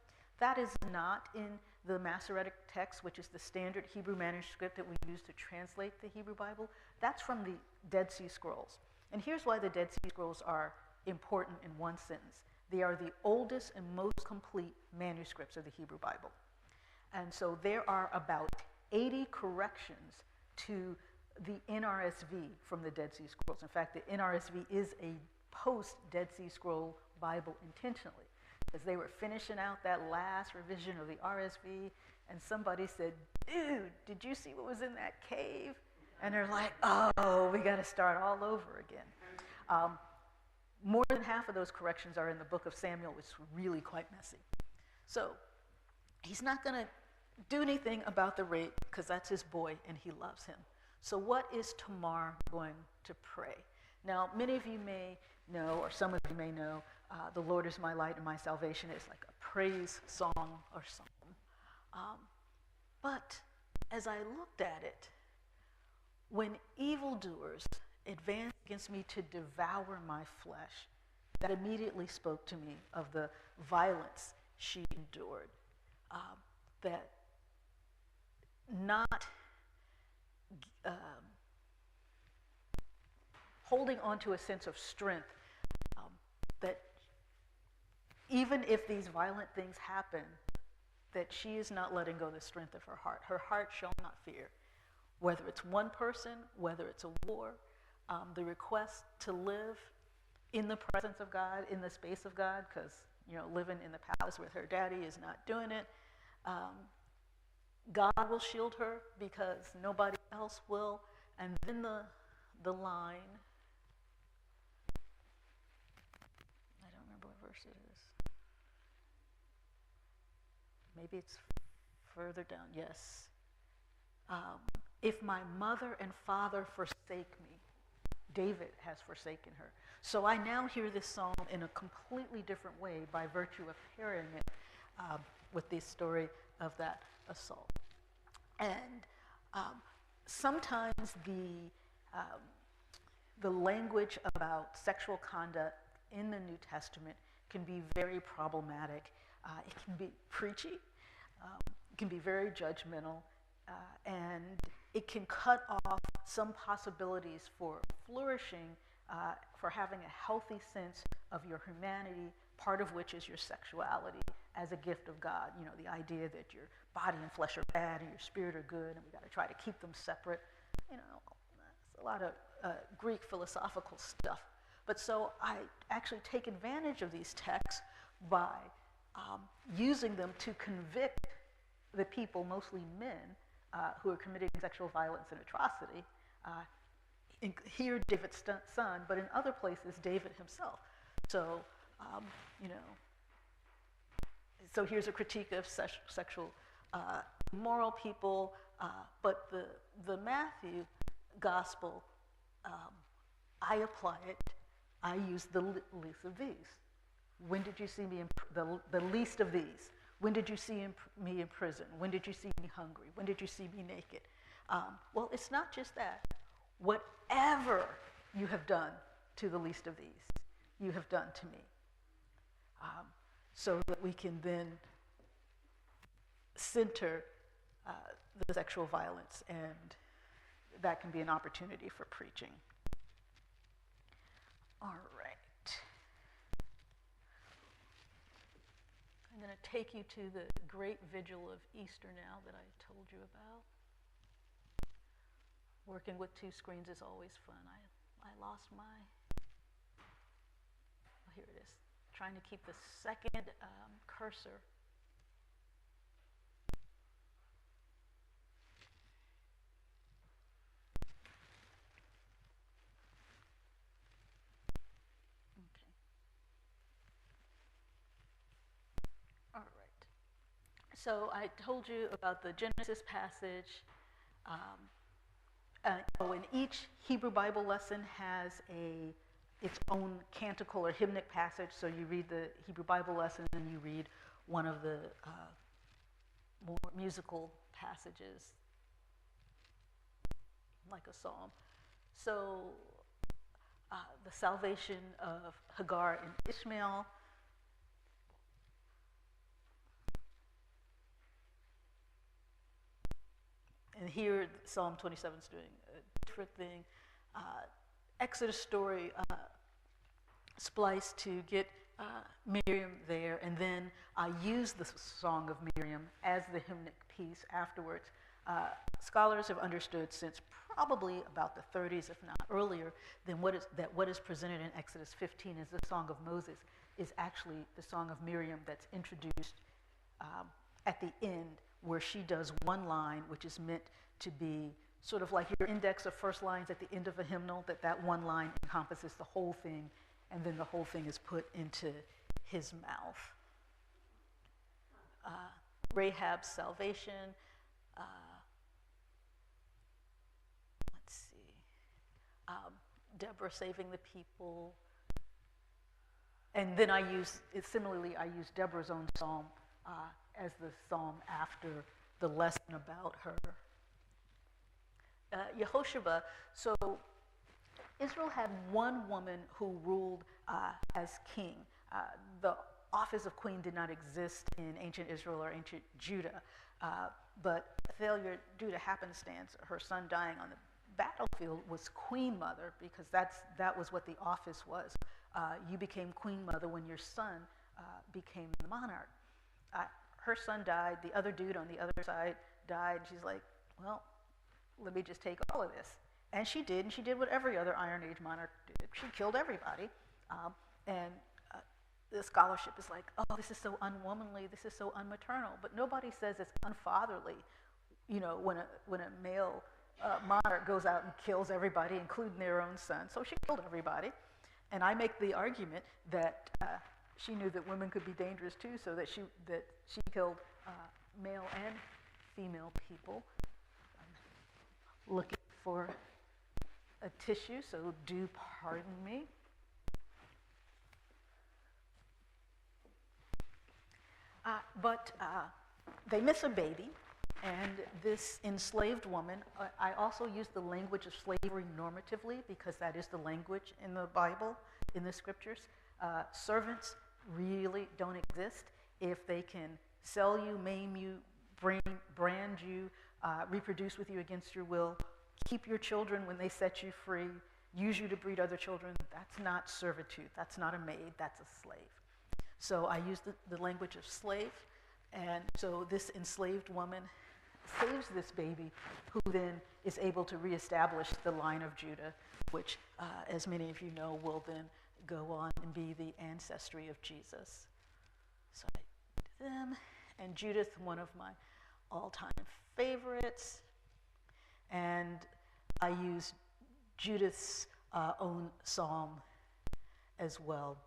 that is not in the Masoretic text, which is the standard Hebrew manuscript that we use to translate the Hebrew Bible. That's from the Dead Sea Scrolls. And here's why the Dead Sea Scrolls are important in one sentence. They are the oldest and most complete manuscripts of the Hebrew Bible. And so there are about 80 corrections to the NRSV from the Dead Sea Scrolls. In fact, the NRSV is a post-Dead Sea Scroll Bible intentionally, because they were finishing out that last revision of the RSV, and somebody said, dude, did you see what was in that cave? And they're like, oh, we got to start all over again. More than half of those corrections are in the book of Samuel, which is really quite messy. So he's not going to do anything about the rape because that's his boy and he loves him. So what is Tamar going to pray? Now, many of you may know, or some of you may know, the Lord is my light and my salvation is like a praise song or something. But as I looked at it, when evildoers advance against me to devour my flesh, that immediately spoke to me of the violence she endured. That not holding on to a sense of strength, that even if these violent things happen, that she is not letting go of the strength of her heart. Her heart shall not fear. Whether it's one person, whether it's a war, the request to live in the presence of God, in the space of God, because living in the palace with her daddy is not doing it. God will shield her because nobody else will. And then the line, I don't remember what verse it is. Maybe it's further down. Yes. If my mother and father forsake me, David has forsaken her. So I now hear this psalm in a completely different way by virtue of pairing it with the story of that assault. And sometimes the language about sexual conduct in the New Testament can be very problematic. It can be preachy, it can be very judgmental, and it can cut off some possibilities for flourishing, for having a healthy sense of your humanity, part of which is your sexuality as a gift of God. The idea that your body and flesh are bad and your spirit are good, and we got to try to keep them separate. It's a lot of Greek philosophical stuff. But so I actually take advantage of these texts by using them to convict the people, mostly men, who are committing sexual violence and atrocity. Here, David's son, but in other places, David himself. So, so here's a critique of sexual immoral people, but the Matthew gospel, I apply it. I use the least of these. When did you see me in the least of these? When did you see me in prison? When did you see me hungry? When did you see me naked? Well, it's not just that. Whatever you have done to the least of these, you have done to me. So that we can then center the sexual violence, and that can be an opportunity for preaching. All right. I'm going to take you to the great vigil of Easter now that I told you about. Working with two screens is always fun. I lost my, oh, here it is. Trying to keep the second cursor. Okay. All right. So I told you about the Genesis passage. And each Hebrew Bible lesson has its own canticle or hymnic passage. So you read the Hebrew Bible lesson and you read one of the more musical passages, like a psalm. So the salvation of Hagar and Ishmael. And here, Psalm 27 is doing a different thing. Exodus story spliced to get Miriam there, and then I use the Song of Miriam as the hymnic piece afterwards. Scholars have understood since probably about the 30s, if not earlier, then what is presented in Exodus 15 as the Song of Moses is actually the Song of Miriam that's introduced at the end, where she does one line, which is meant to be sort of like your index of first lines at the end of a hymnal, that one line encompasses the whole thing, and then the whole thing is put into his mouth. Rahab's salvation. Let's see. Deborah saving the people. And then similarly, I use Deborah's own psalm as the psalm after the lesson about her. Yehoshua, so Israel had one woman who ruled as king. The office of queen did not exist in ancient Israel or ancient Judah, but failure due to happenstance, her son dying on the battlefield, was queen mother, because that was what the office was. You became queen mother when your son became the monarch. Her son died, the other dude on the other side died. She's like, well, let me just take all of this. And she did what every other Iron Age monarch did. She killed everybody. The scholarship is like, oh, this is so unwomanly, this is so unmaternal. But nobody says it's unfatherly, when a male monarch goes out and kills everybody, including their own son. So she killed everybody. And I make the argument that she knew that women could be dangerous too, so that she killed male and female people. I'm looking for a tissue, so do pardon me. But they miss a baby, and this enslaved woman, I also use the language of slavery normatively, because that is the language in the Bible, in the scriptures. Servants really don't exist. If they can sell you, maim you, brand you, reproduce with you against your will, keep your children when they set you free, use you to breed other children, that's not servitude. That's not a maid, that's a slave. So I use the language of slave, and so this enslaved woman saves this baby, who then is able to reestablish the line of Judah, which, as many of you know, will then go on and be the ancestry of Jesus. So I do them, and Judith, one of my all-time favorites, and I use Judith's own psalm as well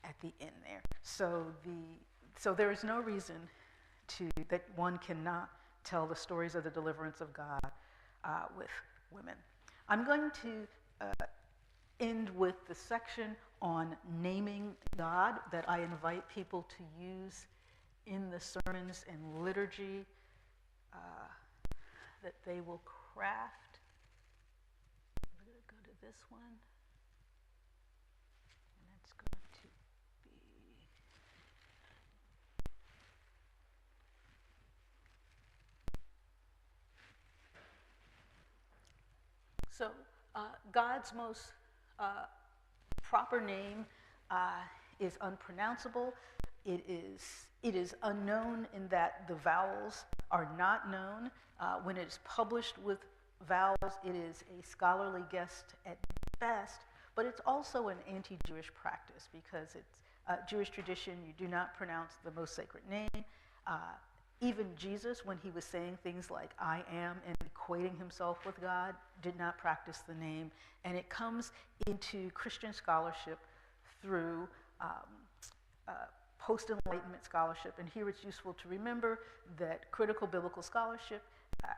at the end there. So there is no reason that one cannot tell the stories of the deliverance of God with women. I'm going to end with the section on naming God that I invite people to use in the sermons and liturgy that they will craft. I'm going to go to this one. And it's going to be... So, God's most proper name is unpronounceable. It is unknown in that the vowels are not known. When it is published with vowels, it is a scholarly guess at best, but it's also an anti-Jewish practice because it's Jewish tradition. You do not pronounce the most sacred name. Even Jesus, when he was saying things like I am and equating himself with God, did not practice the name. And it comes into Christian scholarship through post-Enlightenment scholarship. And here it's useful to remember that critical biblical scholarship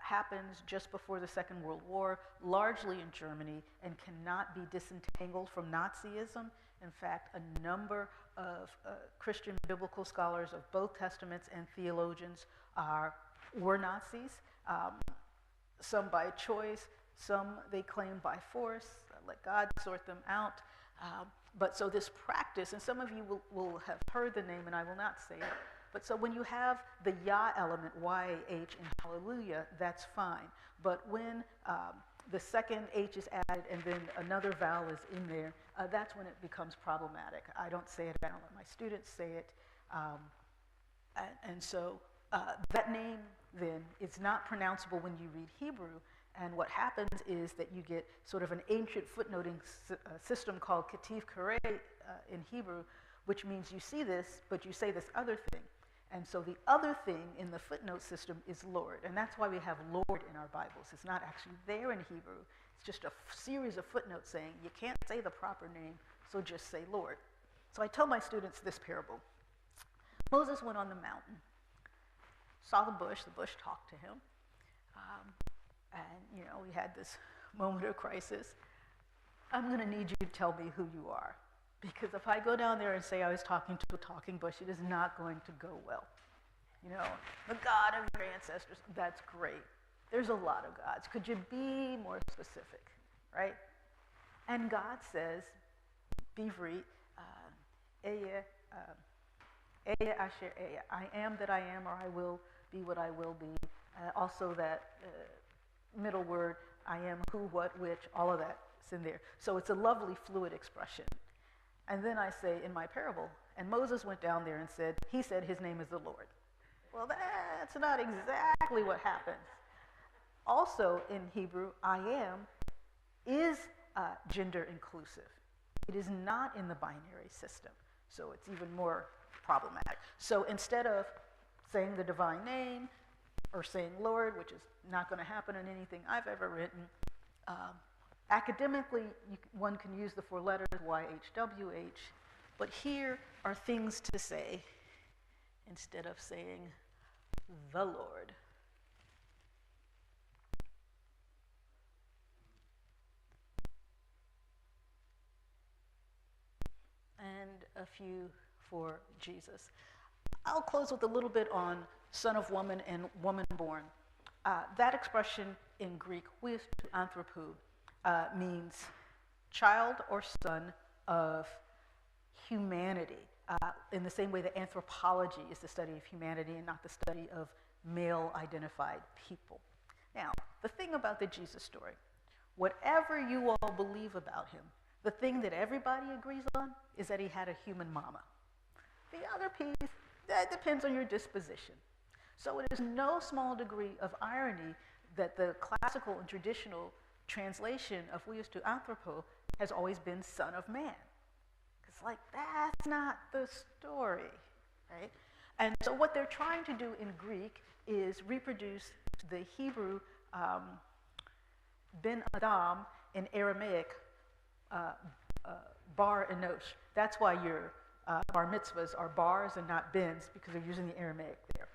happens just before the Second World War, largely in Germany, and cannot be disentangled from Nazism. In fact, a number of Christian biblical scholars of both Testaments and theologians were Nazis, some by choice, some they claim by force, let God sort them out. But so this practice, and some of you will have heard the name, and I will not say it, but so when you have the Yah element, Y-A-H in hallelujah, that's fine. But when the second H is added and then another vowel is in there, that's when it becomes problematic. I don't say it, I don't let my students say it. And so that name then is not pronounceable when you read Hebrew. And what happens is that you get sort of an ancient footnoting system called Ketiv Kareh in Hebrew, which means you see this, but you say this other thing. And so the other thing in the footnote system is Lord. And that's why we have Lord in our Bibles. It's not actually there in Hebrew. It's just a series of footnotes saying you can't say the proper name, so just say Lord. So I tell my students this parable. Moses went on the mountain, saw the bush talked to him, and we had this moment of crisis. I'm going to need you to tell me who you are. Because if I go down there and say I was talking to a talking bush, it is not going to go well. The God of your ancestors, that's great. There's a lot of gods. Could you be more specific, right? And God says, Bivrit, Eya Asher Eya, I am that I am, or I will be what I will be. Also that middle word, I am who, what, which, all of that's in there. So it's a lovely fluid expression. And then I say in my parable, and Moses went down there and he said his name is the Lord. Well, that's not exactly what happens. Also in Hebrew, I am is gender inclusive. It is not in the binary system, so it's even more problematic. So instead of saying the divine name or saying Lord, which is not going to happen in anything I've ever written, academically, one can use the four letters YHWH, but here are things to say instead of saying the Lord. And a few for Jesus. I'll close with a little bit on son of woman and woman born. That expression in Greek, huios tu anthropou, means child or son of humanity, in the same way that anthropology is the study of humanity and not the study of male-identified people. Now, the thing about the Jesus story, whatever you all believe about him, the thing that everybody agrees on is that he had a human mama. The other piece, that depends on your disposition. So it is no small degree of irony that the classical and traditional translation of huios tu anthropou has always been son of man. It's that's not the story, right? And so what they're trying to do in Greek is reproduce the Hebrew ben Adam in Aramaic bar enosh. That's why your bar mitzvahs are bars and not bins, because they're using the Aramaic there.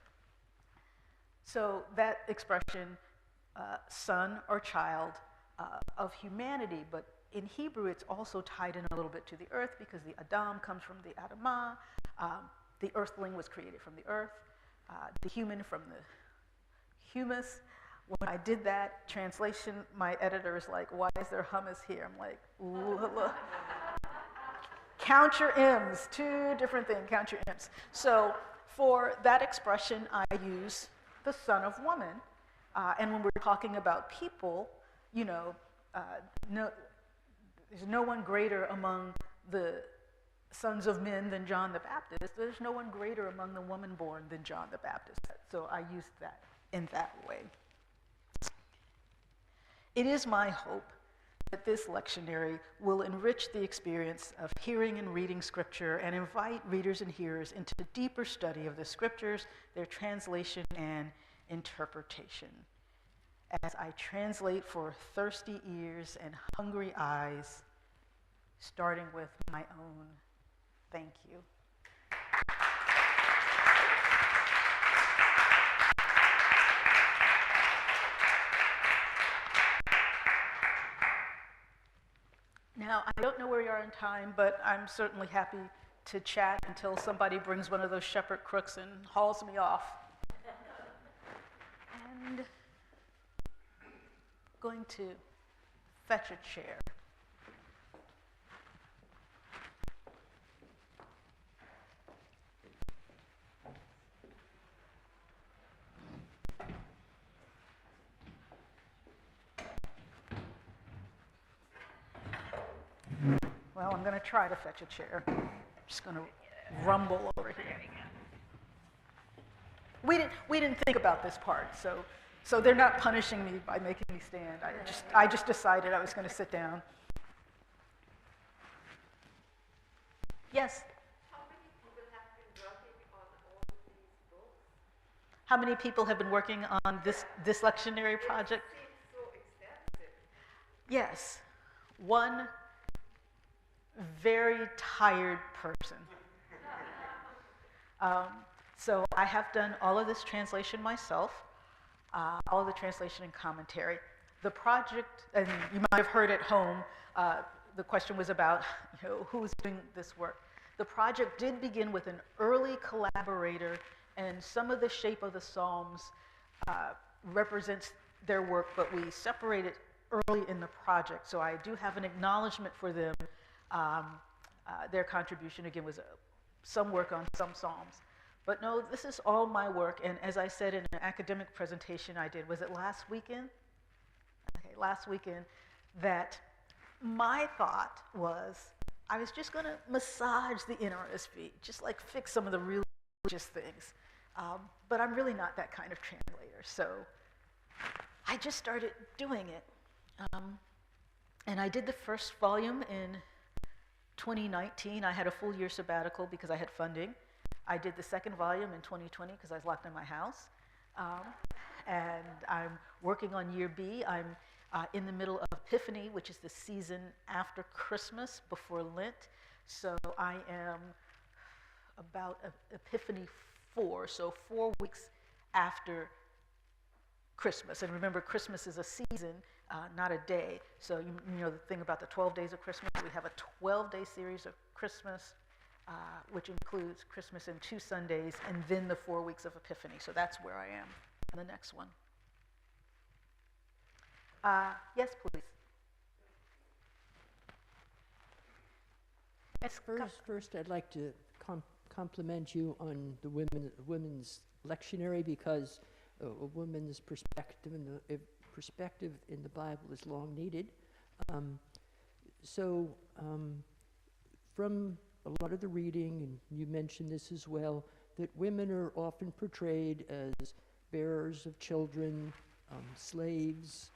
So that expression, son or child of humanity, but in Hebrew, it's also tied in a little bit to the earth because the Adam comes from the Adamah. The earthling was created from the earth. The human from the humus. When I did that translation, my editor is like, why is there hummus here? I'm like, look. Count your M's, 2 different things, count your M's. So for that expression, I use the son of woman. And when we're talking about people, there's no one greater among the sons of men than John the Baptist. There's no one greater among the woman born than John the Baptist. So I used that in that way. It is my hope that this lectionary will enrich the experience of hearing and reading Scripture and invite readers and hearers into a deeper study of the Scriptures, their translation and interpretation. As I translate for thirsty ears and hungry eyes, starting with my own. Thank you. Now, I don't know where we are in time, but I'm certainly happy to chat until somebody brings one of those shepherd crooks and hauls me off. And going to fetch a chair. Well, I'm going to try to fetch a chair. I'm just going to rumble over here. We didn't think about this part, so they're not punishing me by making me stand. I just decided I was going to sit down. Yes? How many people have been working on this lectionary project? It seems so extensive. Yes. One very tired person. So I have done all of this translation myself, all of the translation and commentary. The project, and you might have heard at home, the question was about who's doing this work. The project did begin with an early collaborator, and some of the shape of the Psalms represents their work, but we separated early in the project. So I do have an acknowledgement for them. Their contribution, again, was some work on some Psalms. But no, this is all my work, and as I said in an academic presentation I did, was it last weekend? Okay, last weekend, that my thought was I was just going to massage the NRSV, just like fix some of the really religious things. But I'm really not that kind of translator, so I just started doing it. And I did the first volume in 2019. I had a full year sabbatical because I had funding. I did the second volume in 2020 because I was locked in my house. And I'm working on year B. I'm in the middle of Epiphany, which is the season after Christmas, before Lent. So I am about Epiphany 4, so 4 weeks after Christmas. And remember, Christmas is a season, not a day. So you know the thing about the 12 days of Christmas, we have a 12-day series of Christmas, which includes Christmas and 2 Sundays, and then the 4 weeks of Epiphany. So that's where I am on the next one. Yes, please. First, I'd like to compliment you on the women's lectionary, because a woman's perspective in the Bible is long needed. From a lot of the reading, and you mentioned this as well, that women are often portrayed as bearers of children, slaves,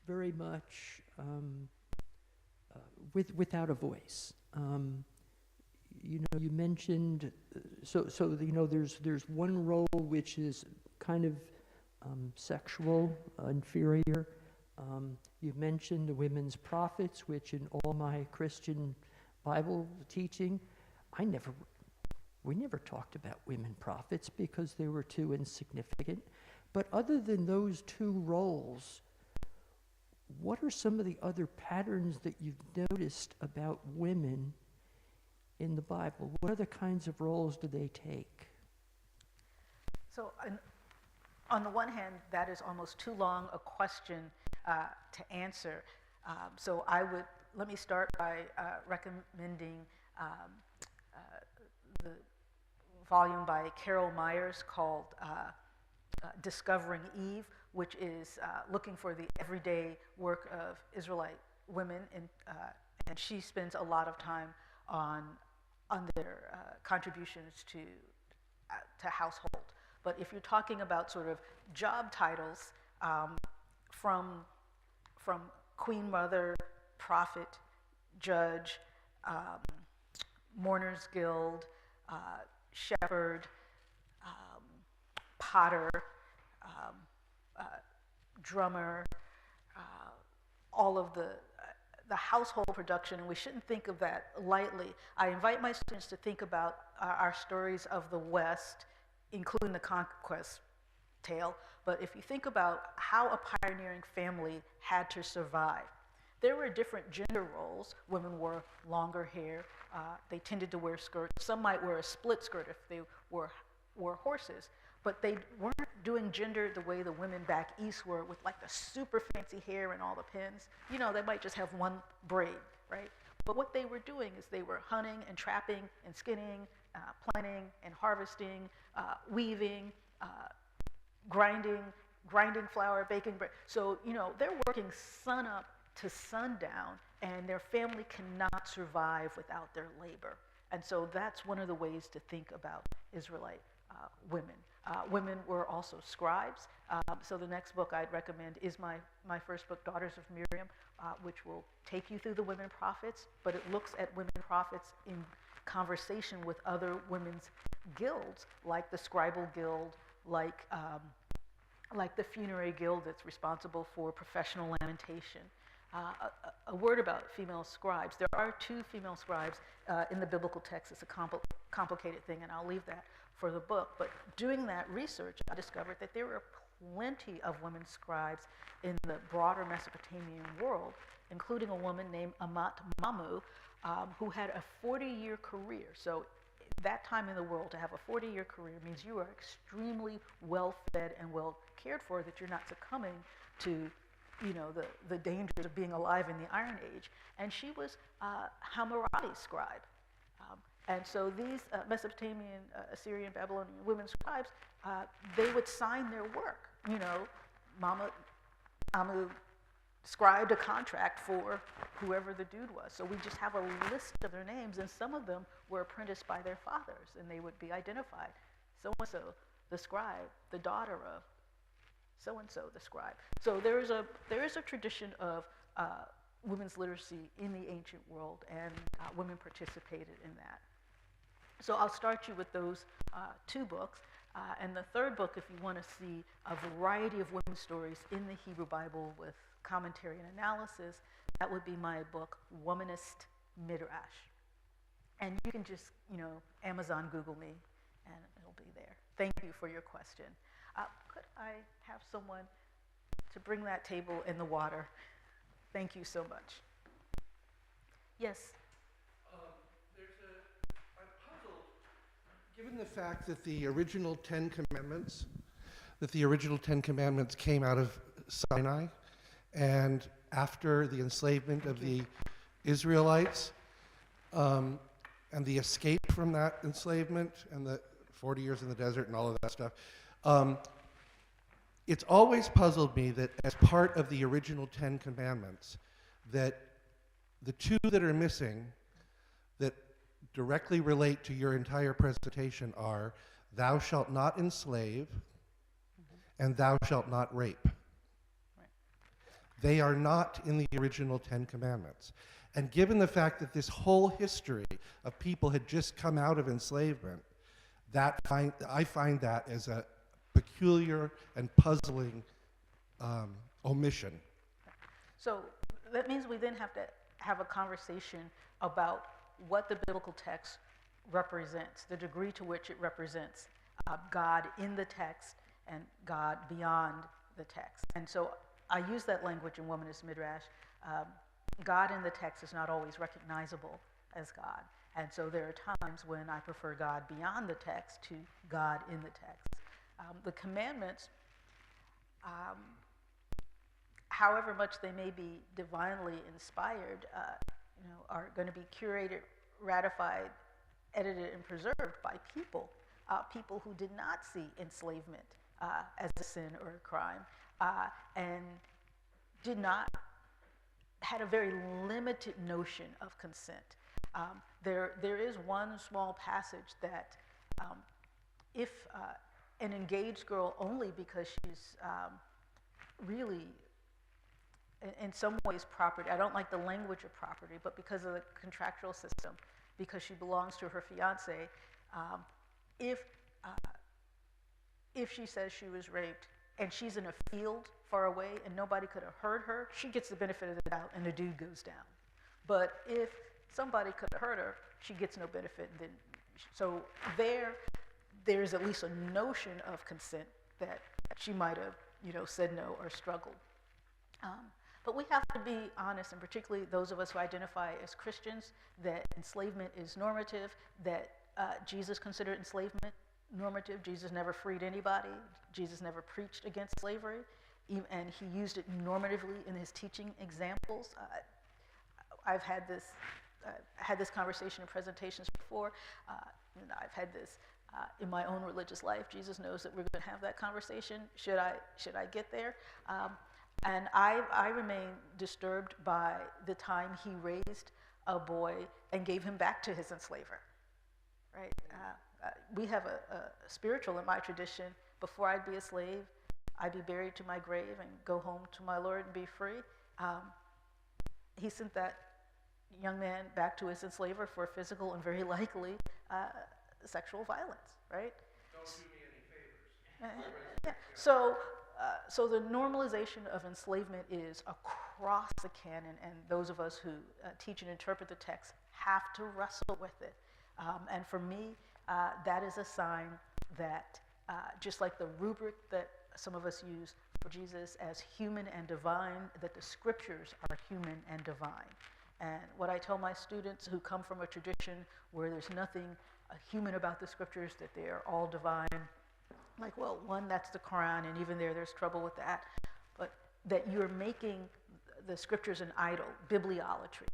very much without a voice. You mentioned, there's one role which is kind of sexual, inferior. You mentioned the women's prophets, which in all my Christian Bible teaching, we never talked about women prophets because they were too insignificant. But other than those 2 roles, what are some of the other patterns that you've noticed about women in the Bible? What other kinds of roles do they take? So on the one hand, that is almost too long a question to answer. So let me start by recommending the volume by Carol Myers called Discovering Eve, which is looking for the everyday work of Israelite women, and she spends a lot of time on their contributions to household. But if you're talking about sort of job titles, from queen mother, prophet, judge, mourners guild, shepherd, potter, drummer, all of the household production, and we shouldn't think of that lightly. I invite my students to think about our stories of the West, including the conquest tale, but if you think about how a pioneering family had to survive, there were different gender roles. Women wore longer hair, they tended to wear skirts. Some might wear a split skirt if they wore horses, but they weren't doing gender the way the women back east were, with like the super fancy hair and all the pins. You know, they might just have one braid, right? But what they were doing is they were hunting and trapping and skinning, planting and harvesting, weaving, grinding flour, baking bread. So, you know, they're working sun up to sundown, and their family cannot survive without their labor. And so that's one of the ways to think about Israelite women. Women were also scribes. So the next book I'd recommend is my first book, Daughters of Miriam, which will take you through the women prophets, but it looks at women prophets in conversation with other women's guilds, like the Scribal Guild, like the Funerary Guild that's responsible for professional lamentation. A word about female scribes. There are 2 female scribes in the biblical text. It's a complicated thing, and I'll leave that for the book. But doing that research, I discovered that there were plenty of women scribes in the broader Mesopotamian world, including a woman named Amat Mamu, who had a 40-year career. So that time in the world, to have a 40-year career means you are extremely well-fed and well-cared for, that you're not succumbing to, you know, the dangers of being alive in the Iron Age. And she was Hammurabi's scribe. And so these Mesopotamian, Assyrian, Babylonian women scribes, they would sign their work. You know, Amu scribed a contract for whoever the dude was. So we just have a list of their names, and some of them were apprenticed by their fathers, and they would be identified. So-and-so, the scribe, the daughter of so-and-so, the scribe. So there is a tradition of women's literacy in the ancient world, and women participated in that. So I'll start you with those 2 books. And the third book, if you want to see a variety of women's stories in the Hebrew Bible with commentary and analysis, that would be my book, Womanist Midrash. And you can just, you know, Amazon Google me, and it'll be there. Thank you for your question. Could I have someone to bring that table and the water? Thank you so much. Yes? I'm puzzled, given the fact that the original Ten Commandments came out of Sinai, and after the enslavement of the Israelites, and the escape from that enslavement, and the 40 years in the desert and all of that stuff, it's always puzzled me that as part of the original 10 Commandments, that the 2 that are missing that directly relate to your entire presentation are, thou shalt not enslave, and thou shalt not rape. Right. They are not in the original 10 Commandments. And given the fact that this whole history of people had just come out of enslavement, I find that as a peculiar and puzzling omission. So that means we then have to have a conversation about what the biblical text represents, the degree to which it represents God in the text and God beyond the text. And so I use that language in Womanist Midrash. God in the text is not always recognizable as God. And so there are times when I prefer God beyond the text to God in the text. The commandments, however much they may be divinely inspired, are going to be curated, ratified, edited, and preserved by people, people who did not see enslavement as a sin or a crime, and had a very limited notion of consent. There is one small passage that if an engaged girl, only because she's really in some ways property, I don't like the language of property, but because of the contractual system, because she belongs to her fiance, if she says she was raped and she's in a field far away and nobody could have heard her, she gets the benefit of the doubt and the dude goes down. But if somebody could have heard her, she gets no benefit. Then, so there's at least a notion of consent that she might have, said no or struggled. But we have to be honest, and particularly those of us who identify as Christians, that enslavement is normative, that Jesus considered enslavement normative. Jesus never freed anybody. Jesus never preached against slavery, and he used it normatively in his teaching examples. I've had this conversation in presentations before. I've had this in my own religious life. Jesus knows that we're going to have that conversation. Should I get there? And I remain disturbed by the time he raised a boy and gave him back to his enslaver. Right? We have a spiritual in my tradition. Before I'd be a slave, I'd be buried to my grave and go home to my Lord and be free. He sent that young man back to his enslaver for physical and very likely sexual violence. Right? Don't do me any favors. Yeah. So the normalization of enslavement is across the canon, and those of us who teach and interpret the text have to wrestle with it. And for me, that is a sign that just like the rubric that some of us use for Jesus as human and divine, that the scriptures are human and divine. And what I tell my students who come from a tradition where there's nothing human about the scriptures, that they are all divine, like, well, one, that's the Quran, and even there's trouble with that, but that you're making the scriptures an idol, bibliolatry.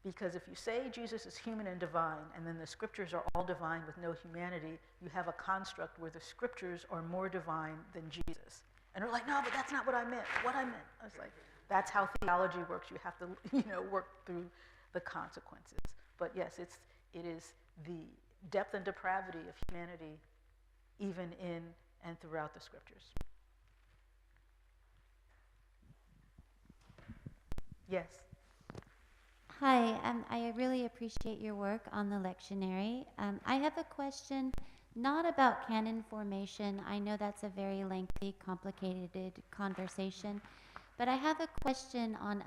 Because if you say Jesus is human and divine, and then the scriptures are all divine with no humanity, you have a construct where the scriptures are more divine than Jesus. And they're like, no, but that's not what I meant. What I meant. I was like, that's how theology works. You have to, work through the consequences. But yes, it is the depth and depravity of humanity, even in and throughout the scriptures. Yes. Hi, I really appreciate your work on the lectionary. I have a question, not about canon formation. I know that's a very lengthy, complicated conversation, but I have a question on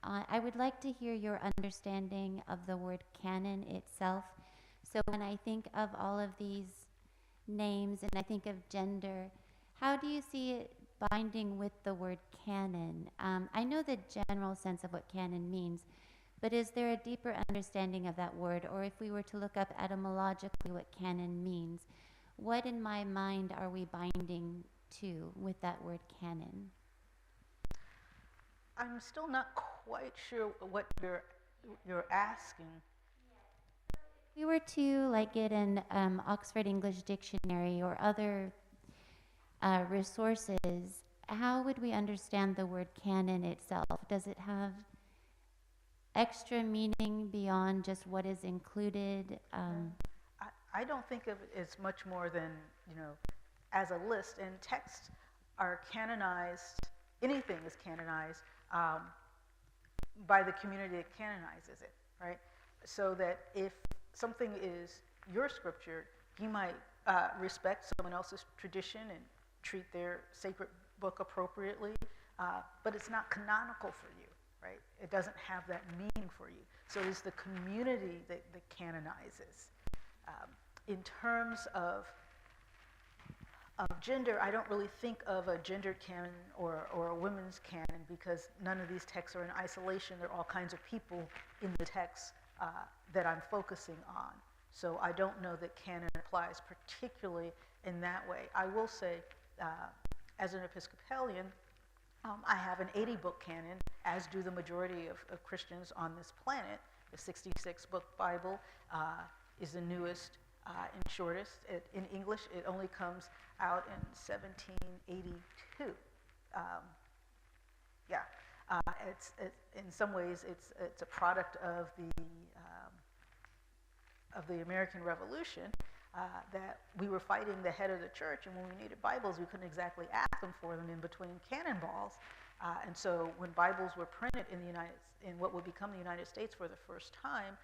I would like to hear your understanding of the word canon itself. So when I think of all of these names and I think of gender, how do you see it binding with the word canon? I know the general sense of what canon means, but is there a deeper understanding of that word? Or if we were to look up etymologically what canon means, what in my mind are we binding to with that word canon? I'm still not quite sure what you're asking. If we were to get an Oxford English Dictionary or other resources, how would we understand the word canon itself? Does it have extra meaning beyond just what is included? I don't think of it as much more than, as a list. And texts are canonized, anything is canonized by the community that canonizes it, right? So that if something is your scripture, you might respect someone else's tradition and treat their sacred book appropriately, but it's not canonical for you. Right? It doesn't have that meaning for you. So it's the community that canonizes. In terms of of gender, I don't really think of a gendered canon or a women's canon, because none of these texts are in isolation. There are all kinds of people in the texts that I'm focusing on. So I don't know that canon applies particularly in that way. I will say, as an Episcopalian, I have an 80-book canon, as do the majority of Christians on this planet. The 66-book Bible is the newest and shortest. In English, it only comes out in 1782. In some ways, it's a product of the American Revolution, that we were fighting the head of the church, and when we needed Bibles, we couldn't exactly ask them for them in between cannonballs. And so when Bibles were printed in what would become the United States for the first time,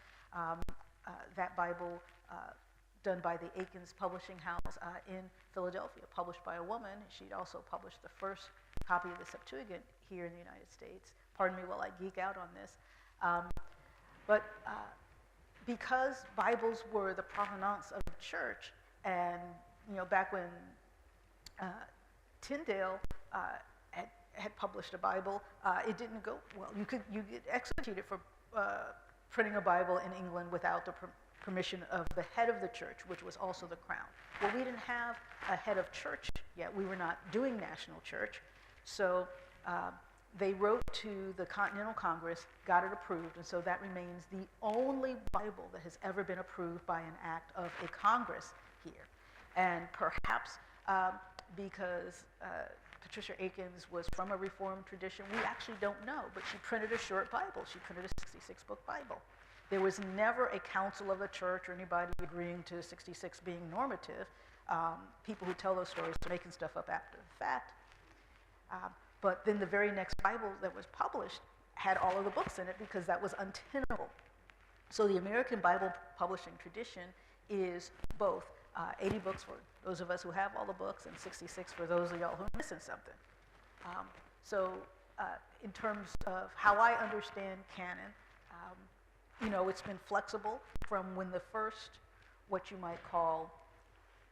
that Bible done by the Aikens Publishing House in Philadelphia, published by a woman. She'd also published the first copy of the Septuagint here in the United States. Pardon me while I geek out on this. Because Bibles were the provenance of the church, and back when Tyndale had published a Bible, it didn't go well. You get executed for printing a Bible in England without the permission of the head of the church, which was also the crown. Well, we didn't have a head of church yet. We were not doing national church, so they wrote to the Continental Congress, got it approved, and so that remains the only Bible that has ever been approved by an act of a Congress here. And perhaps because Patricia Aikens was from a Reformed tradition, we actually don't know, but she printed a short Bible. She printed a 66-book Bible. There was never a council of the church or anybody agreeing to 66 being normative. People who tell those stories are making stuff up after the fact. But then the very next Bible that was published had all of the books in it, because that was untenable. So the American Bible publishing tradition is both 80 books for those of us who have all the books, and 66 for those of y'all who are missing something. In terms of how I understand canon, it's been flexible from when the first, what you might call,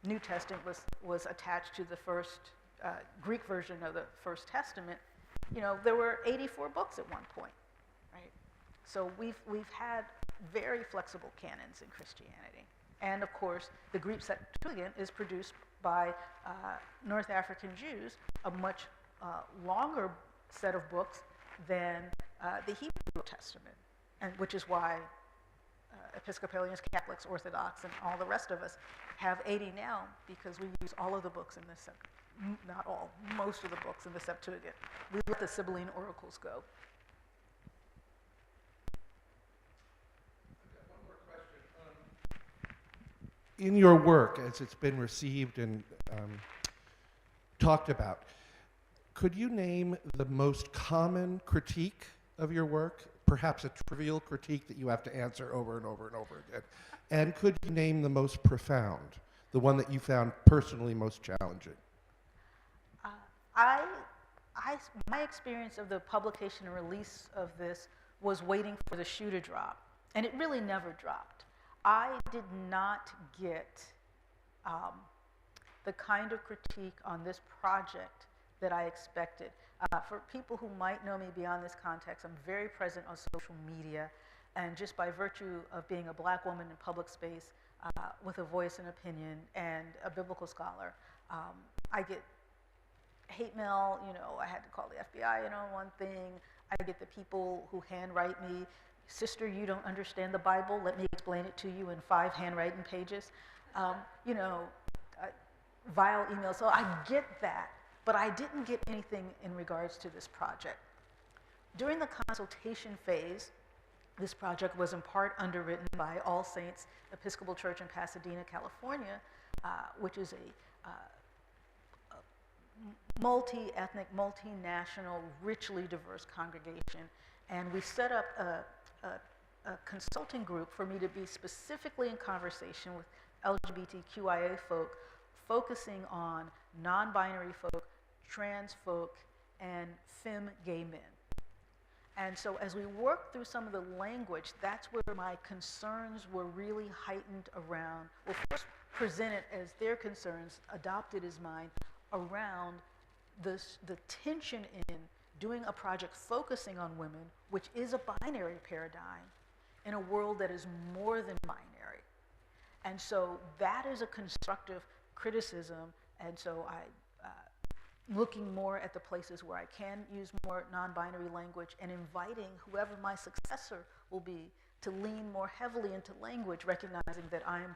New Testament was attached to the first Greek version of the First Testament. There were 84 books at one point, right? So we've had very flexible canons in Christianity. And of course, the Greek Septuagint is produced by North African Jews, a much longer set of books than the Hebrew Testament, and which is why Episcopalians, Catholics, Orthodox, and all the rest of us have 80 now, because we use all of the books in the Septuagint. Not all, most of the books in the Septuagint. We let the Sibylline oracles go. I've got one more question. In your work, as it's been received and talked about, could you name the most common critique of your work? Perhaps a trivial critique that you have to answer over and over and over again. And could you name the most profound, the one that you found personally most challenging? My experience of the publication and release of this was waiting for the shoe to drop, and it really never dropped. I did not get the kind of critique on this project that I expected. For people who might know me beyond this context, I'm very present on social media, and just by virtue of being a black woman in public space with a voice and opinion and a biblical scholar, I get hate mail. I had to call the FBI on one thing. I get the people who handwrite me, "Sister, you don't understand the Bible. Let me explain it to you in 5 handwriting pages." Vile emails. So I get that. But I didn't get anything in regards to this project. During the consultation phase, this project was in part underwritten by All Saints Episcopal Church in Pasadena, California, which is a multi-ethnic, multinational, richly diverse congregation. And we set up a consulting group for me to be specifically in conversation with LGBTQIA folk, focusing on non-binary folk, trans folk, and femme gay men. And so as we worked through some of the language, that's where my concerns were really heightened around, well, first, presented as their concerns, adopted as mine, around the tension in doing a project focusing on women, which is a binary paradigm, in a world that is more than binary. And so that is a constructive criticism, and so looking more at the places where I can use more non-binary language and inviting whoever my successor will be to lean more heavily into language, recognizing that I'm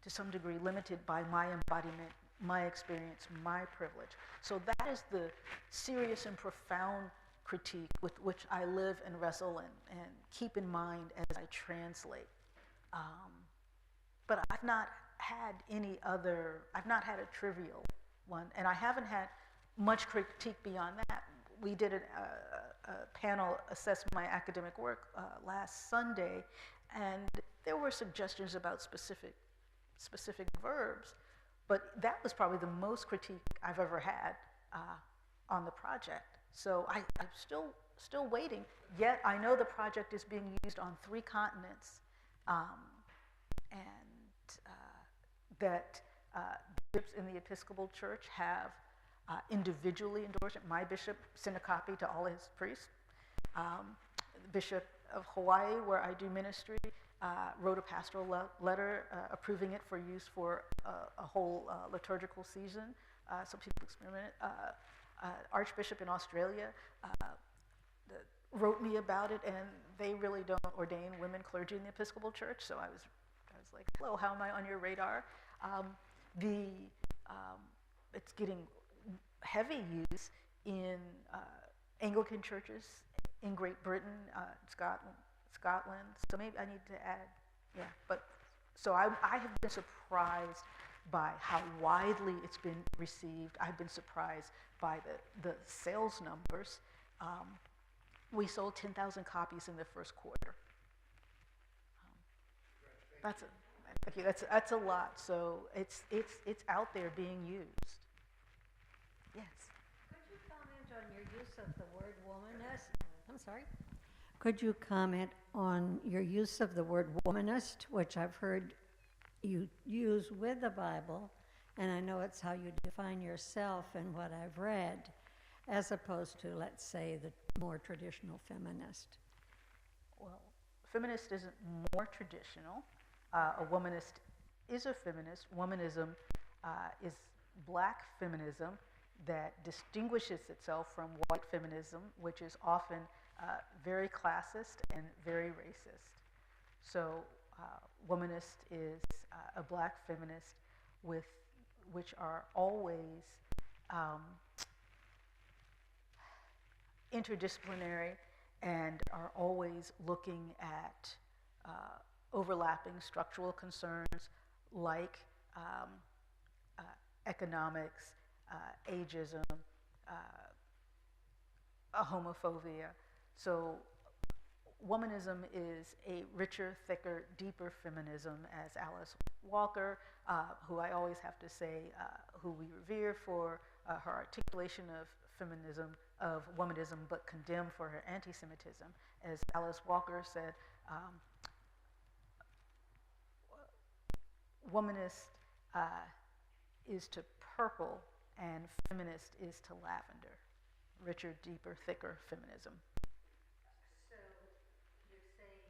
to some degree limited by my embodiment, my experience, my privilege. So that is the serious and profound critique with which I live and wrestle and keep in mind as I translate. But I've not had I've not had a trivial one, and I haven't had much critique beyond that. We did a panel assess my academic work last Sunday, and there were suggestions about specific verbs, but that was probably the most critique I've ever had on the project. So I'm still waiting, yet I know the project is being used on 3 continents, and that bishops in the Episcopal Church have individually endorsed it. My bishop sent a copy to all his priests. The Bishop of Hawaii, where I do ministry, wrote a pastoral letter approving it for use for a whole liturgical season. Some people experiment. Archbishop in Australia wrote me about it, and they really don't ordain women clergy in the Episcopal Church. So I was like, hello, how am I on your radar? It's getting heavy use in Anglican churches in Great Britain, Scotland. So maybe I need to add, But so I have been surprised by how widely it's been received. I've been surprised by the sales numbers. We sold 10,000 copies in the first quarter. That's a lot. So it's out there being used. Yes. Could you comment on your use of the word womanist? I'm sorry. Could you comment on your use of the word womanist, which I've heard you use with the Bible, and I know it's how you define yourself and what I've read, as opposed to, let's say, the more traditional feminist? Well, feminist isn't more traditional. A womanist is a feminist. Womanism is black feminism that distinguishes itself from white feminism, which is often very classist and very racist. So womanist is a black feminist which are always interdisciplinary and are always looking at overlapping structural concerns like economics, ageism, homophobia. So womanism is a richer, thicker, deeper feminism, as Alice Walker, who I always have to say, who we revere for her articulation of feminism, of womanism, but condemned for her anti-Semitism. As Alice Walker said, womanist is to purple and feminist is to lavender. Richer, deeper, thicker feminism. So you're saying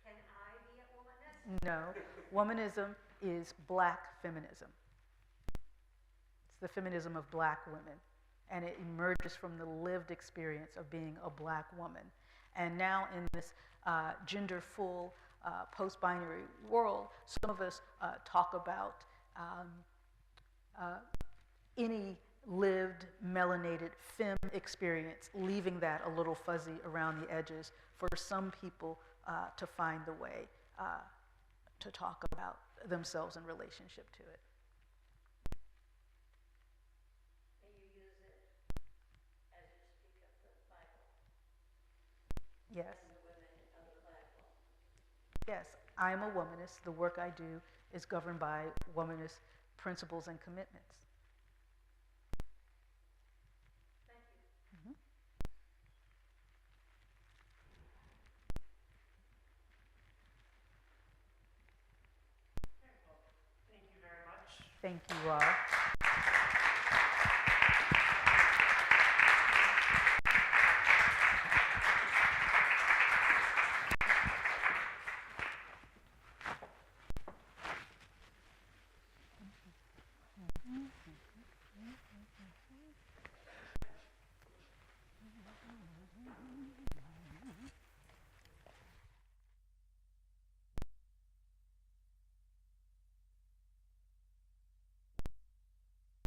can I be a womanist? No, womanism is black feminism. It's the feminism of black women, and it emerges from the lived experience of being a black woman. And now in this gender-full, post-binary world, some of us talk about any lived, melanated femme experience, leaving that a little fuzzy around the edges for some people to find the way to talk about themselves in relationship to it. And you use it as you speak of the Bible. Yes. And the women of the Bible. Yes, I am a womanist. The work I do is governed by womanist principles and commitments. Thank you. Thank you all.